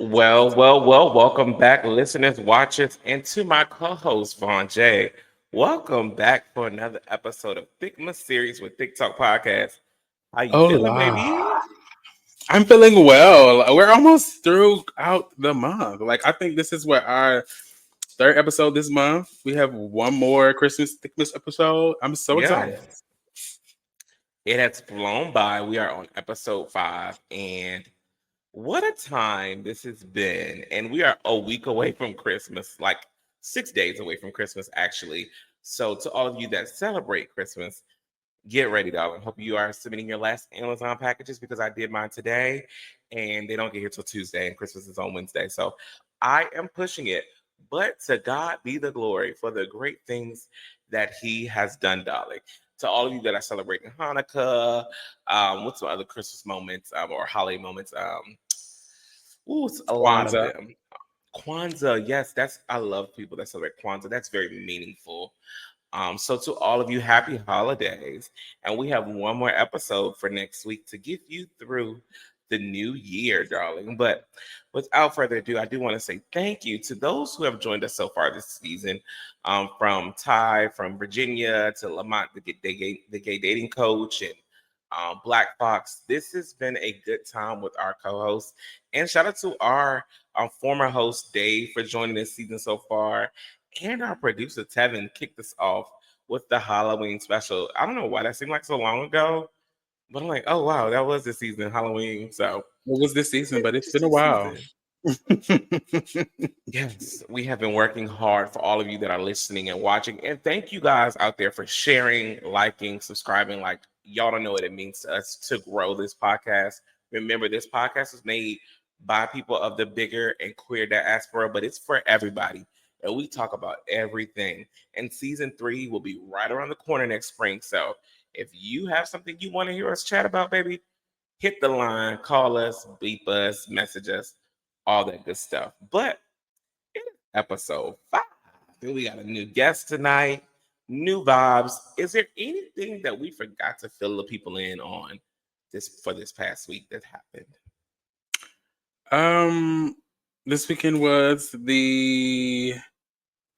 Well, welcome back, listeners, watchers, and to my co-host, Vonn.J. Welcome back for another episode of Thiquemas series with Thique Talk Podcast. How you feeling, Hola. baby? I'm feeling well. We're almost throughout the month. I think this is what our third episode this month. We have one more Christmas episode. I'm so excited. Yes. It has flown by. We are on episode 5, and what a time this has been. And we are a week away from Christmas, like 6 days away from Christmas, actually. So, to all of you that celebrate Christmas, get ready, darling. Hope you are submitting your last Amazon packages because I did mine today and they don't get here till Tuesday and Christmas is on Wednesday. So I am pushing it. But to God be the glory for the great things that He has done, darling. To all of you that are celebrating Hanukkah, what's some other Christmas moments or holiday moments? It's a lot of Kwanzaa. them. Kwanzaa, yes, that's I love people that celebrate Kwanzaa. That's very meaningful. So to all of you, happy holidays. And we have one more episode for next week to get you through the new year, darling. But without further ado, I do want to say thank you to those who have joined us so far this season. From Ty, from Virginia to Lamont, the gay dating coach, and Black Fox. This has been a good time with our co-hosts. And shout out to our former host, Dave, for joining this season so far. And our producer, Tevin, kicked us off with the Halloween special. I don't know why that seemed like so long ago, but I'm like, oh, wow, that was the season, Halloween. So What was this season? But it's just been a this while. season. Yes, we have been working hard for all of you that are listening and watching. And thank you guys out there for sharing, liking, subscribing. Like, y'all don't know what it means to us to grow this podcast. Remember, this podcast is made by people of the bigger and queer diaspora, but it's for everybody. And we talk about everything. And season 3 will be right around the corner next spring. So if you have something you want to hear us chat about, baby, hit the line, call us, beep us, message us, all that good stuff. But in episode 5, we got a new guest tonight, new vibes. Is there anything that we forgot to fill the people in on this past week that happened? um, this weekend was the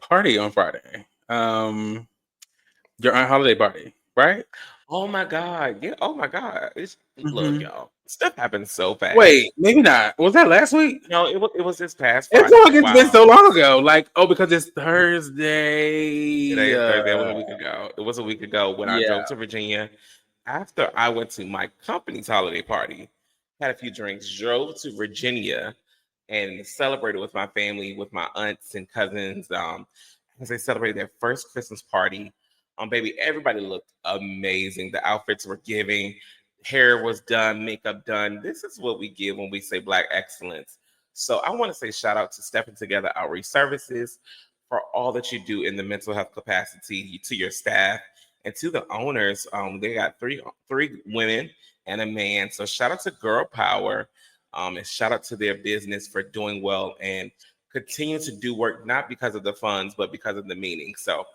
party on Friday. Your holiday party, right? Oh my God. Yeah. Oh my God. Look, Hmm. y'all. Stuff happens so fast. Wait, maybe not. Was that last week? No, it was this past It felt Friday. like it's been Wow. so long ago. Because it's Thursday. Today is Thursday. It was a week ago. It was a week ago when I Yeah. drove to Virginia after I went to my company's holiday party, had a few drinks, drove to Virginia and celebrated with my family, with my aunts and cousins, as they celebrated their first Christmas party. Baby, everybody looked amazing. The outfits were giving, hair was done, makeup done. This is what we give when we say Black excellence. So I want to say shout out to Stepping Together Outreach Services for all that you do in the mental health capacity, to your staff and to the owners. They got three women and a man. So shout out to Girl Power, and shout out to their business for doing well and continue to do work not because of the funds but because of the meaning. So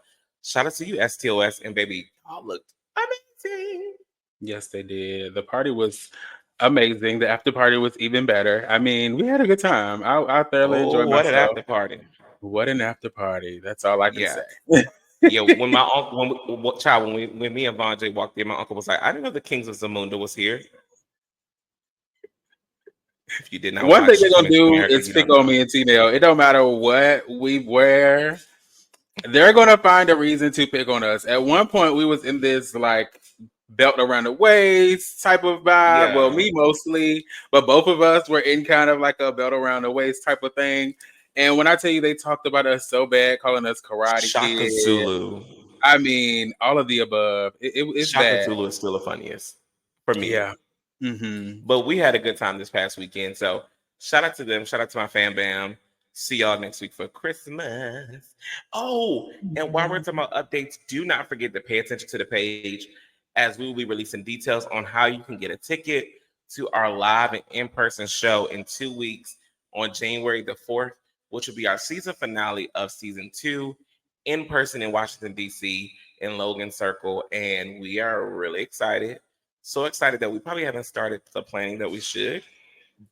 shout out to you, STOS, and baby, y'all looked amazing. Yes, they did. The party was amazing. The after party was even better. I mean, we had a good time. I thoroughly Oh, enjoyed what an myself. after party! What an after party. That's all I can Yeah, say. yeah. When my uncle, when me and Vonn.J walked in, my uncle was like, "I didn't know the Kings of Zamunda was here." If you did not One thing they're watch gonna Coming to do America, is you pick don't on know. me and T-Nell. It don't matter what we wear. They're gonna find a reason to pick on us. At one point, we was in this belt around the waist type of vibe. Well, Yeah, me mostly, but both of us were in kind of like a belt around the waist type of thing. And when I tell you they talked about us so bad, calling us Karate Shaka Kid, Zulu. I mean all of the above. It's Shaka bad. Zulu is still the funniest for me. Yeah. Hmm. But we had a good time this past weekend. So shout out to them. Shout out to my fam bam. See y'all next week for Christmas. Oh, and while we're talking about updates, do not forget to pay attention to the page as we will be releasing details on how you can get a ticket to our live and in-person show in 2 weeks on January the 4th, which will be our season finale of season 2 in person in Washington, D.C. in Logan Circle. And we are really excited. So excited that we probably haven't started the planning that we should.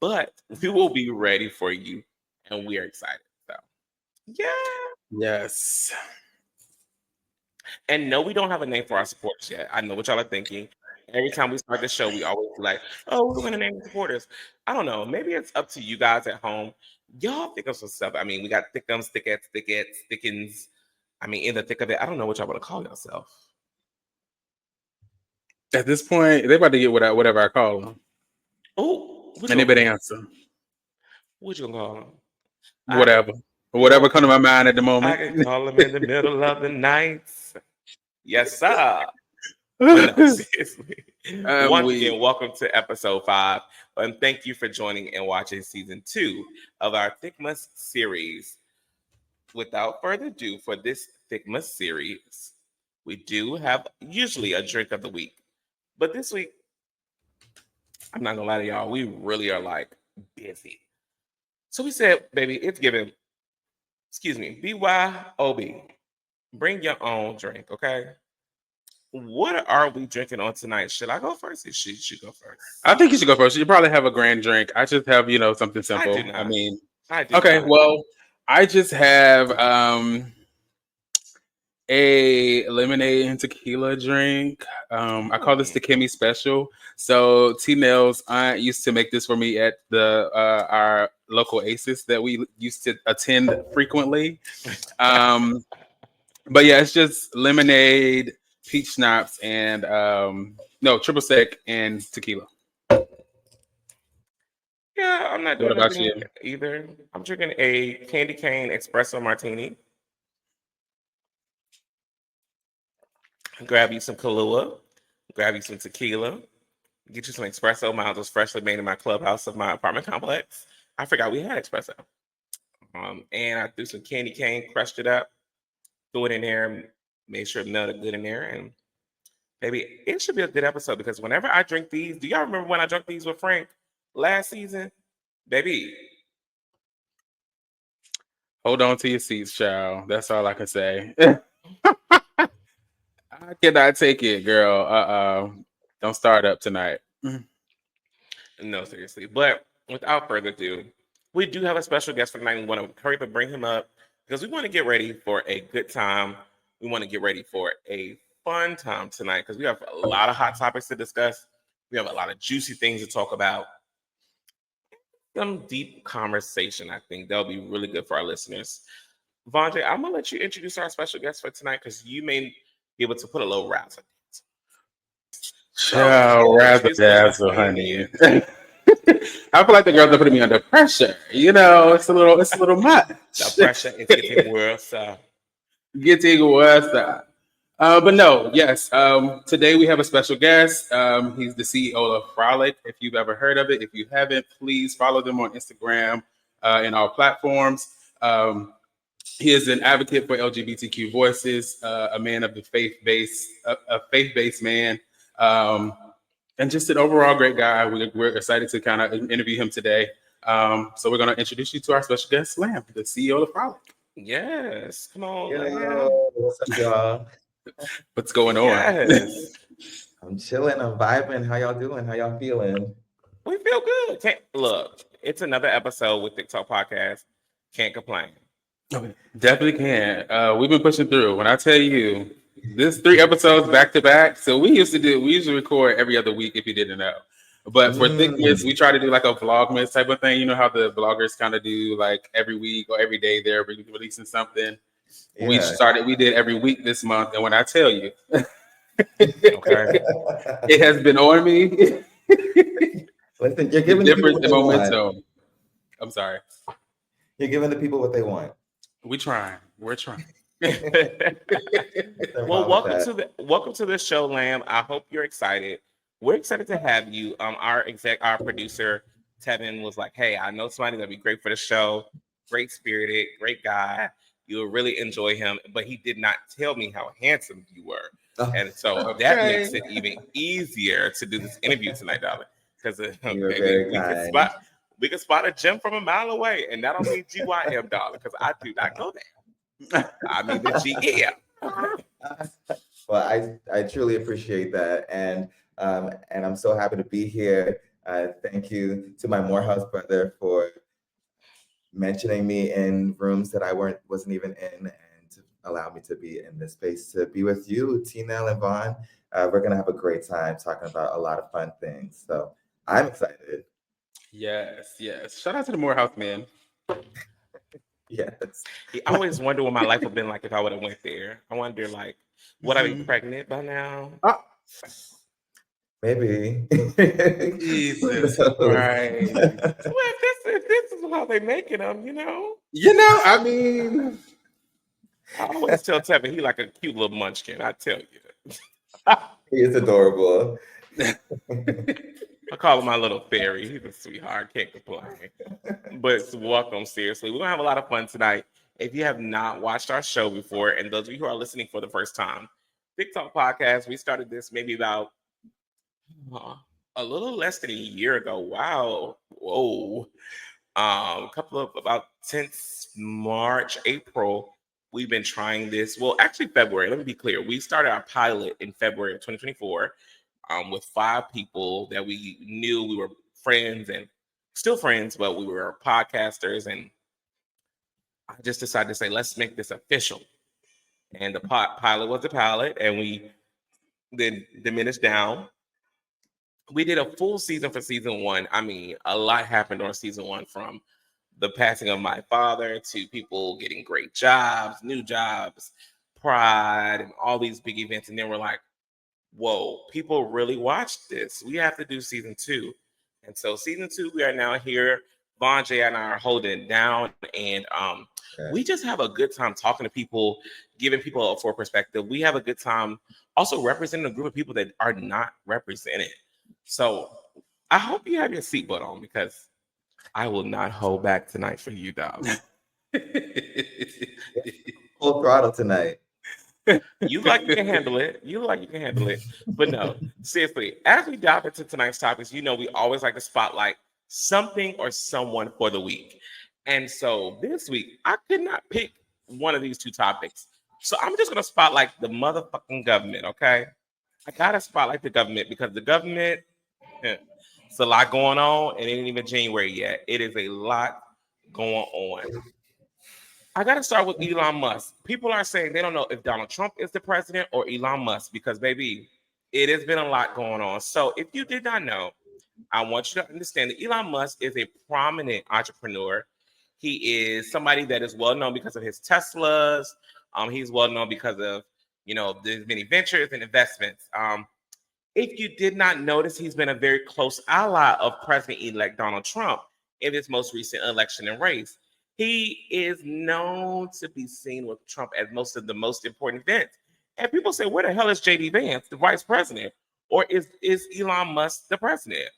but we will be ready for you, and we are excited. So, yeah. Yes. And no, we don't have a name for our supporters yet. I know what y'all are thinking. Every time we start the show, we always be like, "Oh, we're going to name the supporters." I don't know. Maybe it's up to you guys at home. Y'all think of some stuff. I mean, we got Thiquems, Thiquettes, Thickens. I mean, in the thick of it. I don't know what y'all want to call yourself. At this point, they about to get whatever I call them. Oh, what you And they gonna better call 'em? answer. What you gonna call them? I can Whatever. Whatever call come to my mind at the I moment. can call them in the middle of the night. Yes, sir. But no, seriously. I'm Once weak. again, welcome to episode 5. And thank you for joining and watching season 2 of our Thiquemas series. Without further ado, for this Thiquemas series, we do have usually a drink of the week. But this week, I'm not gonna lie to y'all, we really are like busy. So we said, baby, it's giving, excuse me, BYOB. Bring your own drink, okay? What are we drinking on tonight? Should I go first? Or should you go first? I think you should go first. You probably have a grand drink. I just have, something I do simple. I not. mean, I do okay, not. well, I just have a lemonade and tequila drink. I call this the Kimmy special. So T.Nell's aunt used to make this for me at the our local Aces that we used to attend frequently. Um, but yeah, it's just lemonade, peach schnapps, and no triple sec and tequila. Yeah, I'm not What doing about nothing you? either. I'm drinking a candy cane espresso martini. Grab you some Kahlua. Grab you some tequila. Get you some espresso. Mine was freshly made in my clubhouse of my apartment complex. I forgot we had espresso. And I threw some candy cane, crushed it up, threw it in there, made sure it melted good in there. And baby, it should be a good episode because whenever I drink these, do y'all remember when I drank these with Frank last season? Baby, Hold on to your seats, child. That's all I can say. I cannot take it, girl. Don't start up tonight. no, seriously. But without further ado, we do have a special guest for tonight. We want to hurry up and bring him up because we want to get ready for a good time. We want to get ready for a fun time tonight because we have a lot of hot topics to discuss. We have a lot of juicy things to talk about. Some deep conversation, I think that'll be really good for our listeners. Vonn.J, I'm gonna let you introduce our special guest for tonight because you may be able to put a little razzle. So Child, rather introduce Miss dazzle, Candy. honey. I feel like the girls are putting me under pressure. It's a little much. The pressure is getting worse. Getting worse. But no, yes. Today we have a special guest. He's the CEO of Frolic. If you've ever heard of it, if you haven't, please follow them on Instagram and all platforms. He is an advocate for LGBTQ voices, a man of the a faith-based man, and just an overall great guy. We're excited to kind of interview him today. So we're going to introduce you to our special guest, Lamb, the CEO of Frolic. Yes, come on, Lamb. Yo, what's up, y'all? What's going on? Yes, I'm chilling, I'm vibing. How y'all doing? How y'all feeling? we feel good. Look, it's another episode with Thique Talk Podcast. Can't complain. Definitely can. We've been pushing through. When I tell you, this 3 episodes back to back. So we usually record every other week if you didn't know. But for Thiquemas, we try to do like a vlogmas type of thing. You know how the vloggers kind of do like every week or every day they're releasing something. Yeah. We did every week this month. And when I tell you, Okay. it has been on me. Listen, you're The giving the people difference what in they want. momentum. I'm sorry. You're giving the people what they want. We're trying. We're trying. Well, welcome to the show, Lamb. I hope you're excited. We're excited to have you. Our producer, Tevin, was like, "Hey, I know somebody that'd be great for the show. Great spirited, great guy. You'll really enjoy him." But he did not tell me how handsome you were, and so that Okay. makes it even easier to do this interview tonight, darling. Because You're baby, very we could kind. spot a gem from a mile away, and that don't mean GYM, darling. Because I do not go there. I mean the GM. Well, I truly appreciate that, and I'm so happy to be here. Thank you to my Morehouse brother for mentioning me in rooms that I wasn't even in, and to allow me to be in this space to be with you, Tee.Nell and Vonn. We're gonna have a great time talking about a lot of fun things. So I'm excited. Yes, yes. Shout out to the Morehouse man. Yes. I always wonder what my life would have been like if I would have went there. I wonder, like, would I be pregnant by now? Ah, Maybe. Who Jesus knows? Christ. Well, if this is how they making them, I mean, I always tell Tevin he like a cute little munchkin. I tell you. He is adorable. I call him my little fairy. He's a sweetheart. Can't complain. But welcome, seriously. We're going to have a lot of fun tonight. If you have not watched our show before, and those of you who are listening for the first time, Thique Talk Podcast, we started this maybe about a little less than a year ago. Wow. Whoa. A couple of about since March, April, we've been trying this. Well, actually, February. Let me be clear. We started our pilot in February of 2024 with 5 people that we knew we were friends and still friends, but we were podcasters. And I just decided to say, let's make this official. And the pilot was the pilot, and we then diminished down. We did a full season for season 1. I mean, a lot happened on season 1, from the passing of my father to people getting great jobs, new jobs, pride, and all these big events. And then we're like, whoa, people really watched this. We have to do season 2. And so season 2, we are now here. Vonn.J and I are holding it down. And we just have a good time talking to people, giving people a full perspective. We have a good time also representing a group of people that are not represented. So I hope you have your seatbelt on, because I will not hold back tonight for you, dog. Full throttle tonight. You like you can handle it. You like you can handle it. But no, seriously, as we dive into tonight's topics, we always like to spotlight something or someone for the week. And so this week, I could not pick one of these 2 topics. So I'm just going to spotlight the motherfucking government, okay? I got to spotlight the government because the government, it's a lot going on, and it ain't even January yet. It is a lot going on. I got to start with Elon Musk. People are saying they don't know if Donald Trump is the president or Elon Musk, because, baby, it has been a lot going on. So if you did not know, I want you to understand that Elon Musk is a prominent entrepreneur. He is somebody that is well known because of his Teslas. He's well known because of, there's many ventures and investments. If you did not notice, he's been a very close ally of President-elect Donald Trump in his most recent election and race. He is known to be seen with Trump at most of the most important events. And people say, where the hell is JD Vance, the vice president? Or is Elon Musk the president?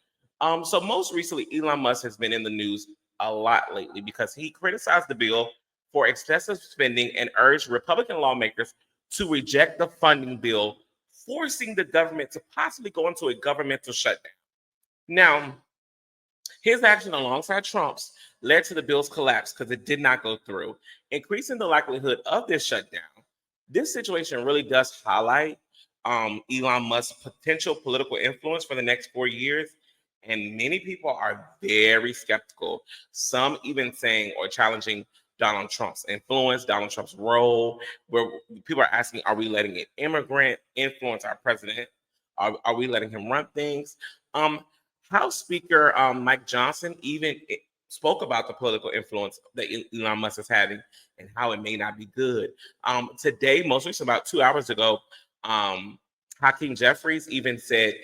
So most recently, Elon Musk has been in the news a lot lately because he criticized the bill for excessive spending and urged Republican lawmakers to reject the funding bill, forcing the government to possibly go into a governmental shutdown. Now, his action alongside Trump's led to the bill's collapse because it did not go through, increasing the likelihood of this shutdown. This situation really does highlight Elon Musk's potential political influence for the next 4 years. And many people are very skeptical, some even saying or challenging Donald Trump's influence, Donald Trump's role, where people are asking, are we letting an immigrant influence our president? Are we letting him run things? House Speaker Mike Johnson even spoke about the political influence that Elon Musk is having and how it may not be good. Today, most recently, about 2 hours ago, Hakeem Jeffries even said,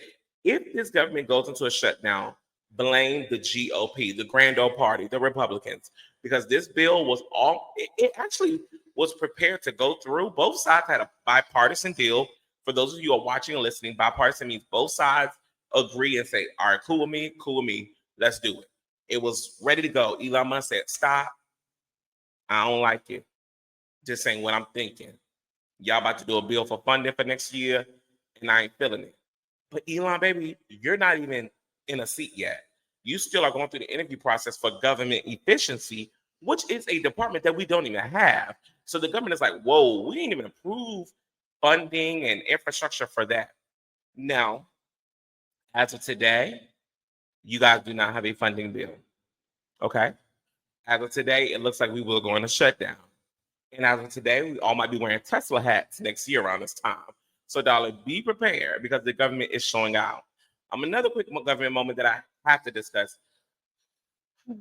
if this government goes into a shutdown, blame the GOP, the Grand Old Party, the Republicans, because this bill was it actually was prepared to go through. Both sides had a bipartisan deal. For those of you who are watching and listening, bipartisan means both sides agree and say, all right, cool with me, let's do it. It was ready to go. Elon Musk said, stop. I don't like it. Just saying what I'm thinking. Y'all about to do a bill for funding for next year, and I ain't feeling it. But Elon, baby, you're not even in a seat yet. You still are going through the interview process for government efficiency, which is a department that we don't even have. So the government is like, whoa, we didn't even approve funding and infrastructure for that. Now, as of today, you guys do not have a funding bill. Okay. As of today, it looks like we will go on a shutdown. And as of today, we all might be wearing Tesla hats next year around this time. So, darling, be prepared because the government is showing out. Another quick government moment that I have to discuss.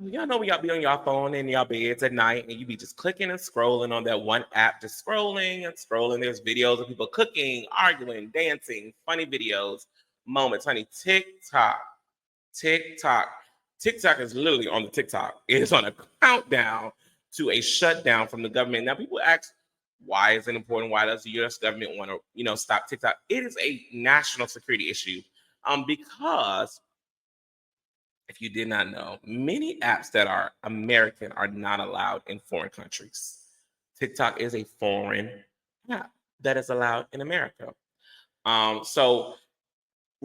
Y'all know when y'all be on y'all phone in y'all beds at night and you be just clicking and scrolling on that one app, just scrolling and scrolling. There's videos of people cooking, arguing, dancing, funny videos, moments. Honey, TikTok. TikTok is literally on the TikTok. It is on a countdown to a shutdown from the government. Now, people ask, why is it important? Why does the U.S. government want to, stop TikTok? It is a national security issue, because if you did not know, many apps that are American are not allowed in foreign countries. TikTok is a foreign app that is allowed in America. So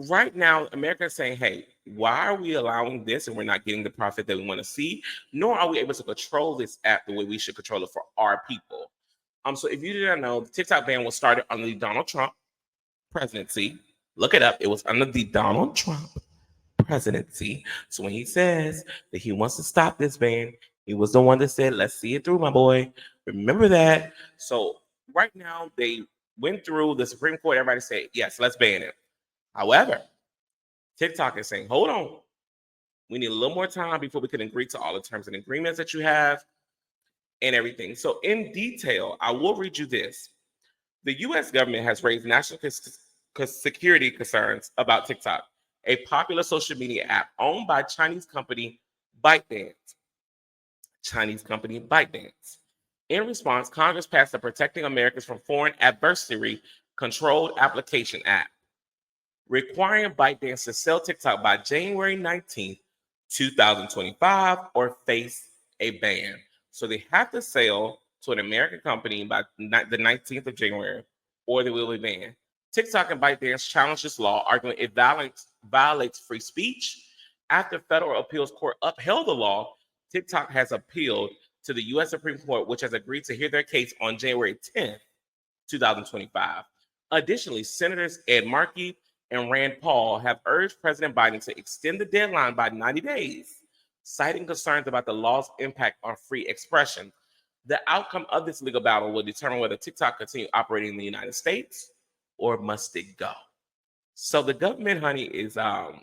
right now, America is saying, hey, why are we allowing this and we're not getting the profit that we want to see? Nor are we able to control this app the way we should control it for our people. So if you didn't know, the TikTok ban was started under the Donald Trump presidency. Look it up. It was under the Donald Trump presidency. So when he says that he wants to stop this ban, he was the one that said, let's see it through, my boy. Remember that. So right now, they went through the Supreme Court. Everybody said, yes, let's ban it. However, TikTok is saying, hold on. We need a little more time before we can agree to all the terms and agreements that you have and everything. So in detail, I will read you this. The U.S. government has raised national security concerns about TikTok, a popular social media app owned by Chinese company ByteDance. In response, Congress passed the Protecting Americans from Foreign Adversary Controlled Application Act, requiring ByteDance to sell TikTok by January 19th, 2025, or face a ban. So they have to sell to an American company by the 19th of January, or they will be banned. TikTok and ByteDance challenged this law, arguing it violates free speech. After federal appeals court upheld the law, TikTok has appealed to the U.S. Supreme Court, which has agreed to hear their case on January 10th, 2025. Additionally, Senators Ed Markey and Rand Paul have urged President Biden to extend the deadline by 90 days, citing concerns about the law's impact on free expression. The outcome of this legal battle will determine whether TikTok continue operating in the United States or must it go. So the government, honey, is I'm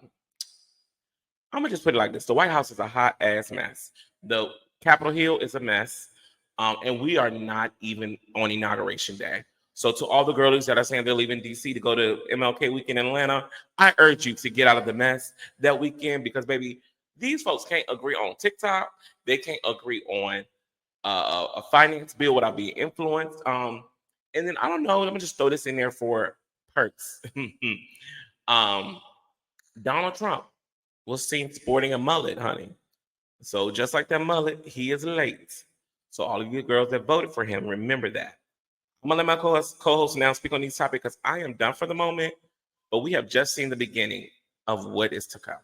gonna just put it like this: the White House is a hot ass mess. The Capitol Hill is a mess, and we are not even on Inauguration Day. So to all the girlies that are saying they're leaving DC to go to MLK weekend in Atlanta, I urge you to get out of the mess that weekend, because baby, these folks can't agree on TikTok. They can't agree on a finance bill without being influenced. And then I don't know. Let me just throw this in there for perks. Donald Trump was seen sporting a mullet, honey. So just like that mullet, he is late. So all of you girls that voted for him, remember that. I'm gonna let my co-host now speak on these topics because I am done for the moment, but we have just seen the beginning of what is to come.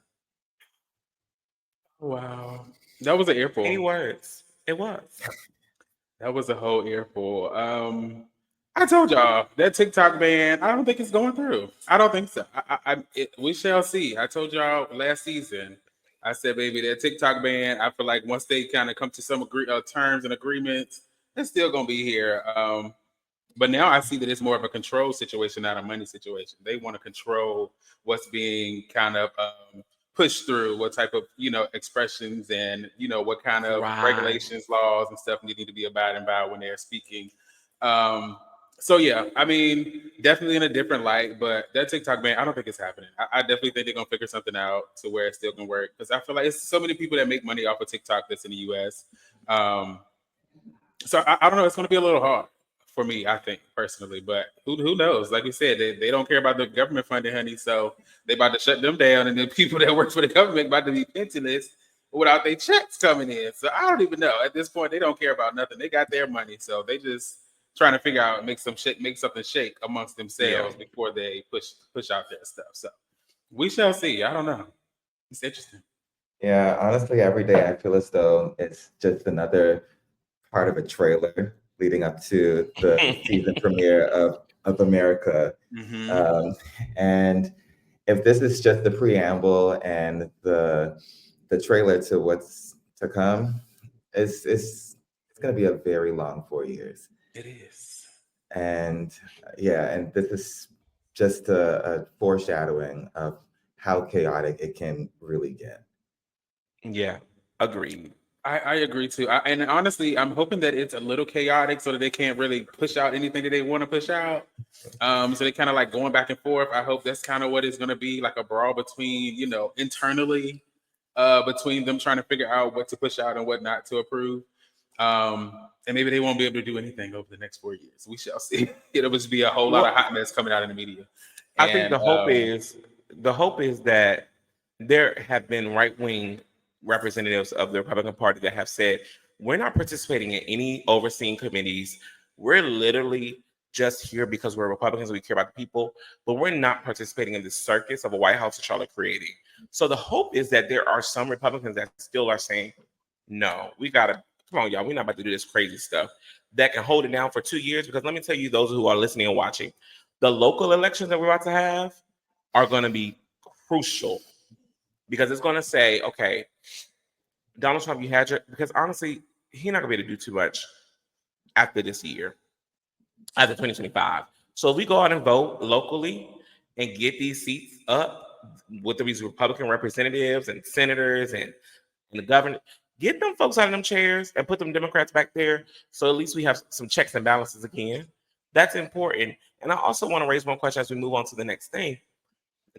Wow. That was an earful. Any words? It was. That was a whole earful. I told y'all that TikTok ban, I don't think it's going through. I don't think so. We shall see. I told y'all last season, I said, baby, that TikTok ban, I feel like once they kind of come to some terms and agreements, it's still going to be here. But now I see that it's more of a control situation, not a money situation. They want to control what's being kind of pushed through, what type of, expressions and, what kind of regulations, laws and stuff need to be abiding by when they're speaking. So yeah, I mean, definitely in a different light, but that TikTok ban, I don't think it's happening. I definitely think they're gonna figure something out to where it still can work, because I feel like it's so many people that make money off of TikTok that's in the US. So I don't know, it's gonna be a little hard for me, I think, personally, but who knows? Like we said, they don't care about the government funding, honey, so they about to shut them down, and the people that work for the government about to be pensionless without their checks coming in. So I don't even know. At this point, they don't care about nothing. They got their money, so they just trying to figure out, make something shake amongst themselves before they push out their stuff. So we shall see. I don't know. It's interesting. Yeah, honestly, every day I feel as though it's just another part of a trailer leading up to the season premiere of America. Mm-hmm. And if this is just the preamble and the trailer to what's to come, it's going to be a very long 4 years. It is. And yeah, and this is just a foreshadowing of how chaotic it can really get. Yeah, agreed. I agree too. And honestly, I'm hoping that it's a little chaotic so that they can't really push out anything that they want to push out. So they kind of like going back and forth. I hope that's kind of what it's going to be, like a brawl between, internally, between them trying to figure out what to push out and what not to approve. And maybe they won't be able to do anything over the next 4 years. We shall see. It'll just be a whole lot of hot mess coming out in the media. I think the hope is that there have been right wing representatives of the Republican Party that have said we're not participating in any overseeing committees. We're literally just here because we're Republicans and we care about the people, but we're not participating in the circus of a White House that y'all are creating. So the hope is that there are some Republicans that still are saying, no, we gotta come on, y'all. We're not about to do this crazy stuff that can hold it down for 2 years. Because let me tell you, those who are listening and watching, the local elections that we're about to have are going to be crucial because it's going to say, okay, Donald Trump, you had your, because honestly, he's not going to be able to do too much after this year, after 2025. So if we go out and vote locally and get these seats up with these Republican representatives and senators and the governor, get them folks out of them chairs and put them Democrats back there. So at least we have some checks and balances again. That's important. And I also want to raise one question as we move on to the next thing.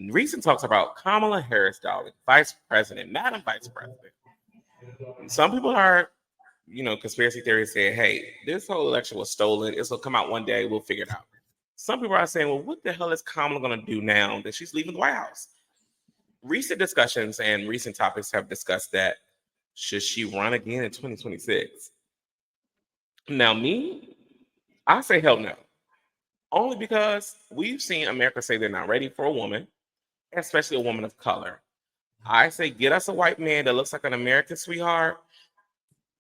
Recent talks about Kamala Harris, darling, Vice President, Madam Vice President. Some people are, conspiracy theories saying, hey, this whole election was stolen. This will come out one day. We'll figure it out. Some people are saying, well, what the hell is Kamala going to do now that she's leaving the White House? Recent discussions and recent topics have discussed that. Should she run again in 2026? Now, I say hell no. Only because we've seen America say they're not ready for a woman, especially a woman of color. I say get us a white man that looks like an American sweetheart.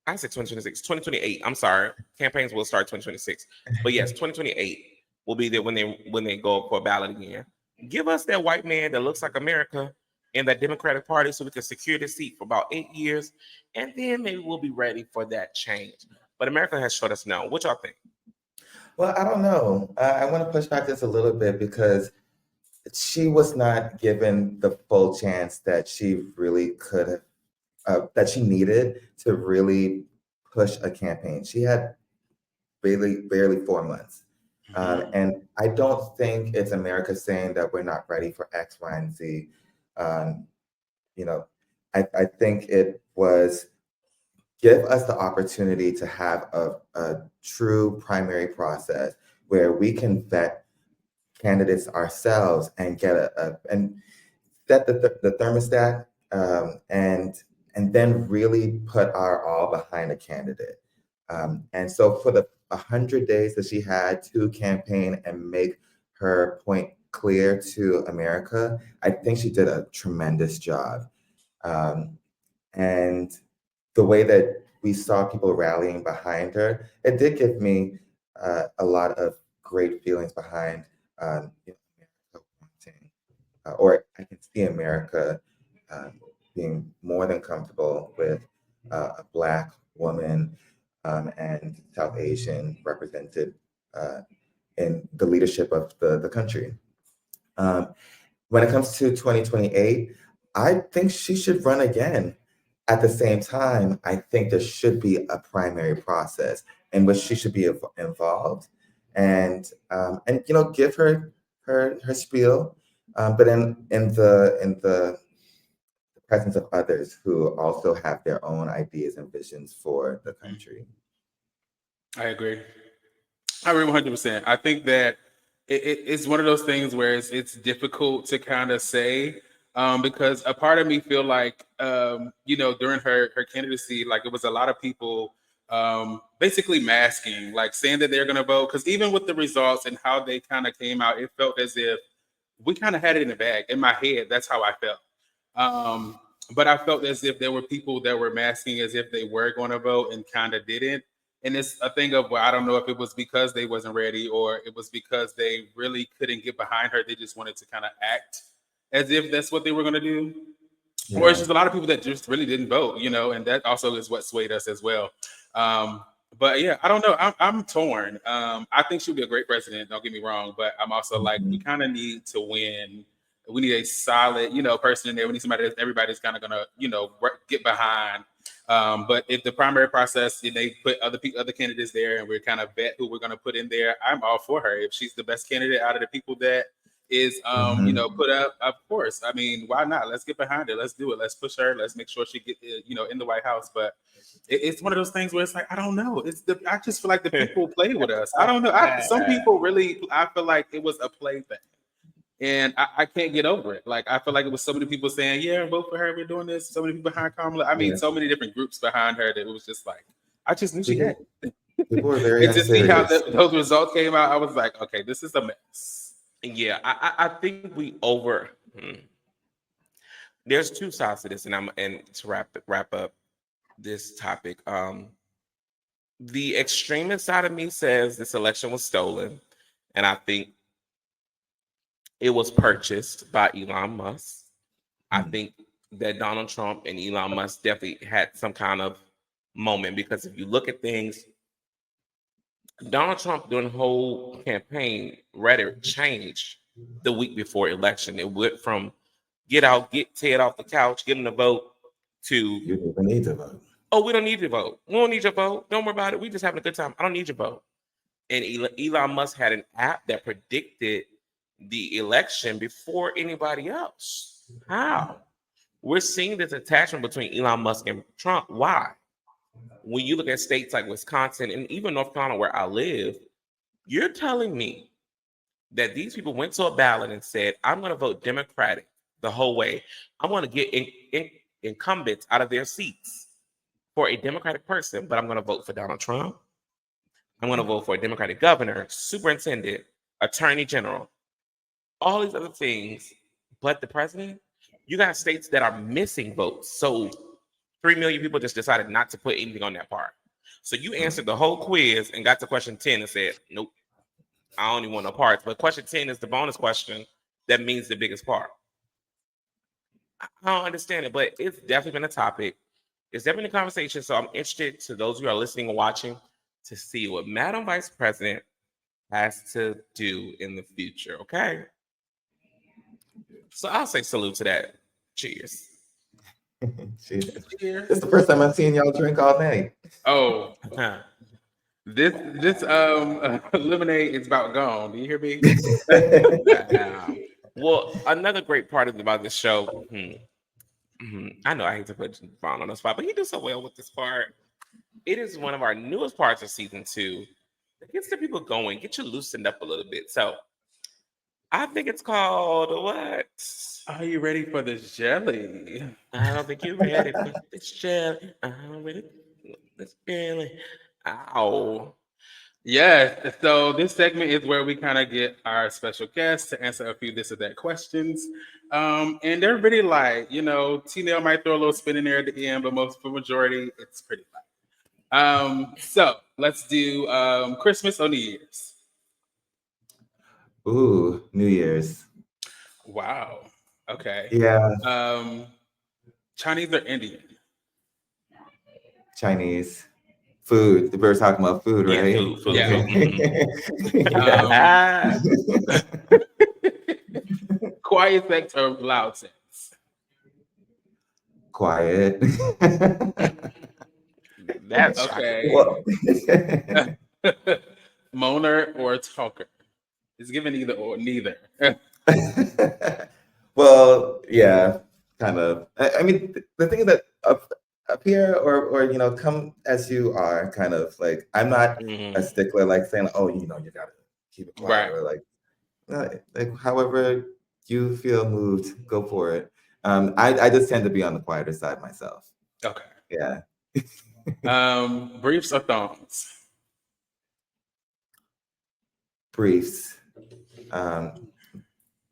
I say 2026, 2028. I'm sorry. Campaigns will start 2026. But yes, 2028 will be there when they go for a ballot again. Give us that white man that looks like America in that Democratic Party so we can secure the seat for about 8 years. And then maybe we'll be ready for that change. But America has showed us no. What y'all think? Well, I don't know. I want to push back just a little bit because she was not given the full chance that she really could have, that she needed to really push a campaign. She had barely 4 months. And I don't think it's America saying that we're not ready for X, Y, and Z. I think it was give us the opportunity to have a true primary process where we can vet candidates ourselves and get and set the thermostat and then really put our all behind a candidate. And so for the 100 days that she had to campaign and make her point clear to America, I think she did a tremendous job. And the way that we saw people rallying behind her, it did give me a lot of great feelings behind America wanting, or I can see America being more than comfortable with a Black woman and South Asian represented in the leadership of the country. When it comes to 2028, I think she should run again. At the same time, I think there should be a primary process in which she should be involved, and give her spiel, but in the presence of others who also have their own ideas and visions for the country. I agree. I agree 100%. I think that it's one of those things where it's difficult to kind of say because a part of me feel like, during her candidacy, like it was a lot of people basically masking, like saying that they're going to vote. Because even with the results and how they kind of came out, it felt as if we kind of had it in the bag. In my head, that's how I felt. But I felt as if there were people that were masking as if they were going to vote and kind of didn't. And it's a thing of where I don't know if it was because they wasn't ready or it was because they really couldn't get behind her. They just wanted to kind of act as if that's what they were going to do. Or it's Yeah. just a lot of people that just really didn't vote, and that also is what swayed us as well. But yeah, I don't know. I'm torn. I think she'll be a great president. Don't get me wrong, but I'm also like, we Mhm. kind of need to win. We need a solid, person in there. We need somebody that everybody's kind of gonna, get behind. But if the primary process, and they put other candidates there, and we're kind of vet who we're gonna put in there, I'm all for her. If she's the best candidate out of the people that is Mhm. put up, of course. I mean, why not? Let's get behind it. Let's do it. Let's push her. Let's make sure she get in the White House. But it's one of those things where it's like, I don't know. I just feel like the people play with us. I don't know. Some people really, I feel like it was a play thing. And I can't get over it. Like, I feel like it was so many people saying, yeah, vote for her. We're doing this. So many people behind Kamala. I mean, Yeah. so many different groups behind her that it was just like, I just knew she had People, it. people are very And to see how unserious. those results came out, I was like, okay, this is a mess. Yeah, I think we over. There's two sides to this, and to wrap up this topic. The extremist side of me says this election was stolen, and I think it was purchased by Elon Musk. I Mhm. think that Donald Trump and Elon Musk definitely had some kind of moment, because if you look at things, Donald Trump during the whole campaign rhetoric changed the week before election. It went from get Ted off the couch, get him to vote, to, You don't even need to vote. oh, we don't need your vote. We don't need your vote. Don't worry about it. We just having a good time. I don't need your vote. And Elon Musk had an app that predicted the election before anybody else. How? We're seeing this attachment between Elon Musk and Trump. Why? When you look at states like Wisconsin and even North Carolina, where I live, you're telling me that these people went to a ballot and said, I'm going to vote Democratic the whole way. I'm going to get incumbents out of their seats for a Democratic person, but I'm going to vote for Donald Trump. I'm going to vote for a Democratic governor, superintendent, attorney general, all these other things, but the president. You got states that are missing votes. So 3 million people just decided not to put anything on that part. So you answered the whole quiz and got to question 10 and said, nope, I only want no parts. But question 10 is the bonus question that means the biggest part. I don't understand it, but it's definitely been a topic. It's definitely a conversation. So I'm interested, to those who are listening and watching, to see what Madam Vice President has to do in the future. Okay. So I'll say salute to that. Cheers. Cheers. Cheers. This is the first time I've seen y'all drink all night. Oh, Huh. this lemonade is about gone. Do you hear me? Well, another great part about this show. I know I hate to put Vonn on the spot, but he does so well with this part. It is one of our newest parts of season 2 that gets the people going, get you loosened up a little bit. So I think it's called what? Are you ready for this jelly? I don't think you're ready for this jelly. I'm ready for this jelly. Ow. Yes. So this segment is where we kind of get our special guests to answer a few this or that questions. And they're really light. T-Nell might throw a little spin in there at the end, but for majority, it's pretty light. So let's do Christmas or New Year's. Ooh, New Year's. Wow. Okay. Yeah, Um, Chinese or Indian? Chinese food. We were talking about food, Yeah, right? food, Yeah. food. Yeah. Um, quiet sex or loud sex? Quiet. That's shocking. Okay. Well, Moaner or talker? It's given either or neither. well, yeah, kind of. I mean, the thing is that up here, or come as you are, kind of like I'm not a Mhm. stickler, like saying, oh, you gotta keep it quiet, Right. or like however you feel moved, go for it. I just tend to be on the quieter side myself. Okay. Yeah. Briefs or thongs? Briefs. Um,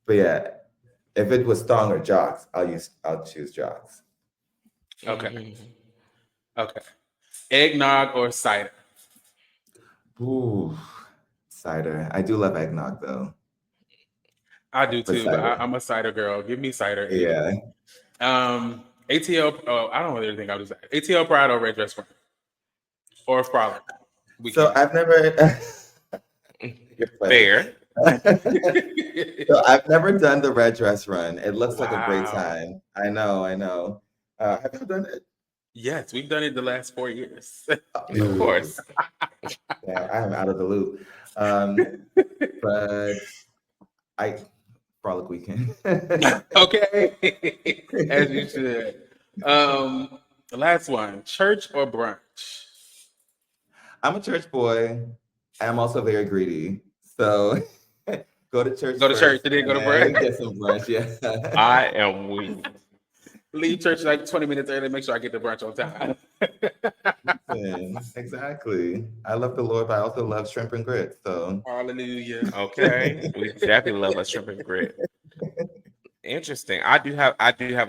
but yeah, if it was thong or jocks, I'll choose jocks. Okay. Mhm. Okay. Eggnog or cider? Ooh, cider. I do love eggnog though. I do For too, but cider. I'm a cider girl. Give me cider. Yeah. ATL. Oh, I don't really think I'll do that. ATL Pride or Red Dress Run or Frolic. So I've never. You're funny. Fair. So I've never done the red dress run. It looks like a great Wow. time. I know, I know. Have you done it? Yes, we've done it the last 4 years. Of course. Yeah, I am out of the loop. But I frolic weekend. Okay, as you should. The last one: church or brunch? I'm a church boy. I'm also very greedy. So go to church Go to church first and then go and to then brunch. get some brunch. Yeah. I am weak. Leave church like 20 minutes early. Make sure I get to brunch on time. Exactly. I love the Lord, but I also love shrimp and grits. So Hallelujah. Okay. We definitely love a shrimp and grit. Interesting. I do have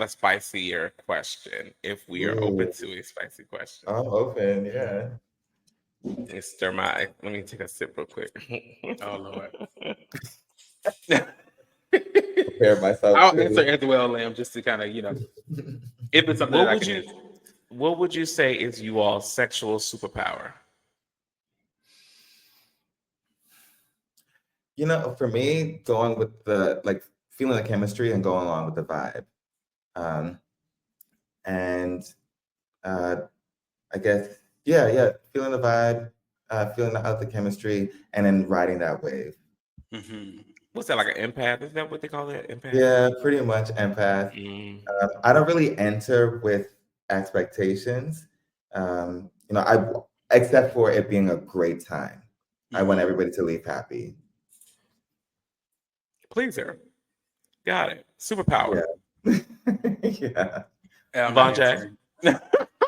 a spicier question if we are open ooh, to a spicy question. I'm open. Yeah. Let me take a sip real quick. Oh Lord. Prepare myself I'll answer too. as well, Lamb, just to kind of if it's something what that I would can you answer. what would you say is you all's sexual superpower? For me, going with the like feeling the chemistry and going along with the vibe. Um, and uh, I guess, yeah, feeling the vibe, feeling out the chemistry, and then riding that wave. Mm-hmm. What's that, like an empath? Is that what they call it? Empath? Yeah, pretty much empath. Mm. I don't really enter with expectations. I except for it being a great time. I want Mm-hmm. everybody to leave happy. Pleaser. Got it. Superpower. Yeah. Yeah. I'm not Vonn.J. answering.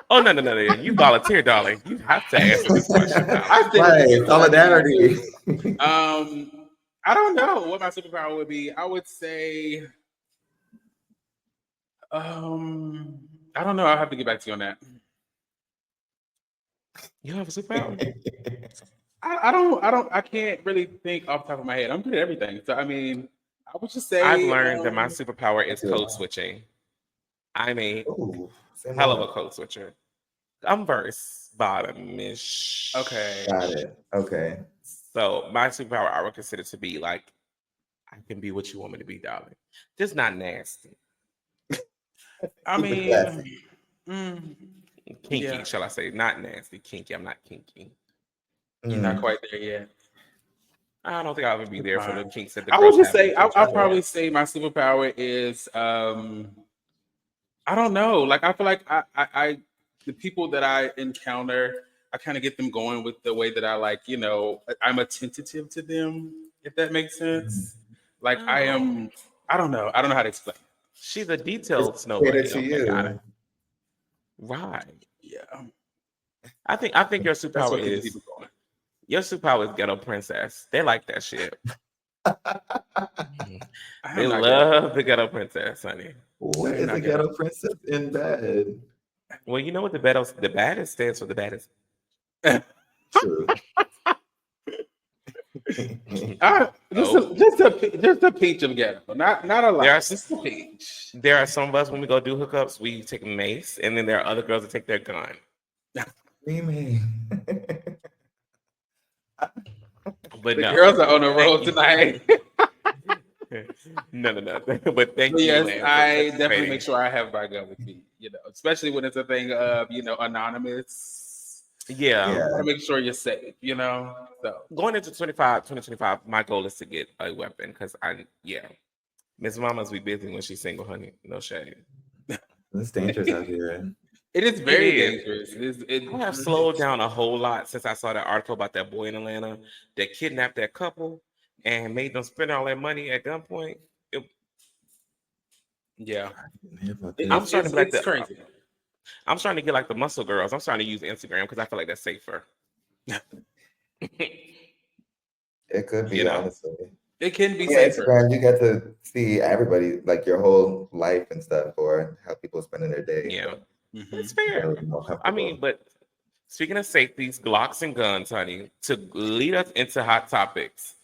Oh no. You volunteer, darling. You have to answer this question now. I said it Right, again, so I can solidarity. answer. I don't know what my superpower would be. I would say, I don't know. I'll have to get back to you on that. You have a superpower? I can't really think off the top of my head. I'm good at everything. So I mean, I would just I've say, learned that my superpower is That's it. code switching. I'm a Ooh, say hell of a more. code switcher. I'm verse bottomish. okay. Got it. Okay. So my superpower I would consider to be like, I can be what you want me to be, darling. Just not nasty. I Keep it mean, classy. mm, Kinky, yeah, shall I say? Not nasty. Kinky. I'm not kinky. you're not Mm. quite there yet. I don't think I'll ever be You're there for the fine. kinks that the I would girls just have in the say kitchen I'll for. probably say my superpower is I don't know. Like I feel like I the people that I encounter, I kind of get them going with the way that I like. I'm attentive to them. If that makes Mm. sense. Like I Oh, am. I don't know. I don't know how to explain. she's a It's detailed snow catered bunny. to Okay, got it. you. Right. Yeah, I think your that's superpower what keeps is people going. your superpower is ghetto princess. They like that shit. I They am not ghetto. love the ghetto princess, honey. What I am is a not ghetto. ghetto princess in bed? Well, you know what the baddest stands for the baddest. True. Just Oh, just a peach of ghetto, not a there are lot, s- just a peach. there are some of us when we go do hookups, we take mace, and then there are other girls that take their gun. Mimi. But The no, girls are on the thank road you. tonight. No. But thank But you, yes, Lance, for I definitely participating. make sure I have my gun with me. Especially when it's a thing of anonymous. Yeah. Yeah. You gotta make sure you're safe. So Going into 2025, my goal is to get a weapon because Miss Mama's be busy when she's single, honey. No shade. It's dangerous out here. it is It very is. dangerous. I have slowed down a whole lot since I saw that article about that boy in Atlanta that kidnapped that couple and made them spend all their money at gunpoint. yeah, I didn't hear about it, I'm this. it's starting it's to be like it's the crazy. I'm starting to get like the muscle girls. I'm starting to use Instagram because I feel like that's safer. It could You be, know? honestly. It can be Yeah, safer. Instagram, you get to see everybody, like your whole life and stuff, or how people are spending their day. Yeah. So It's Hmm. you gotta fair. be more I mean, comfortable. but speaking of safeties, Glocks and guns, honey, to lead us into hot topics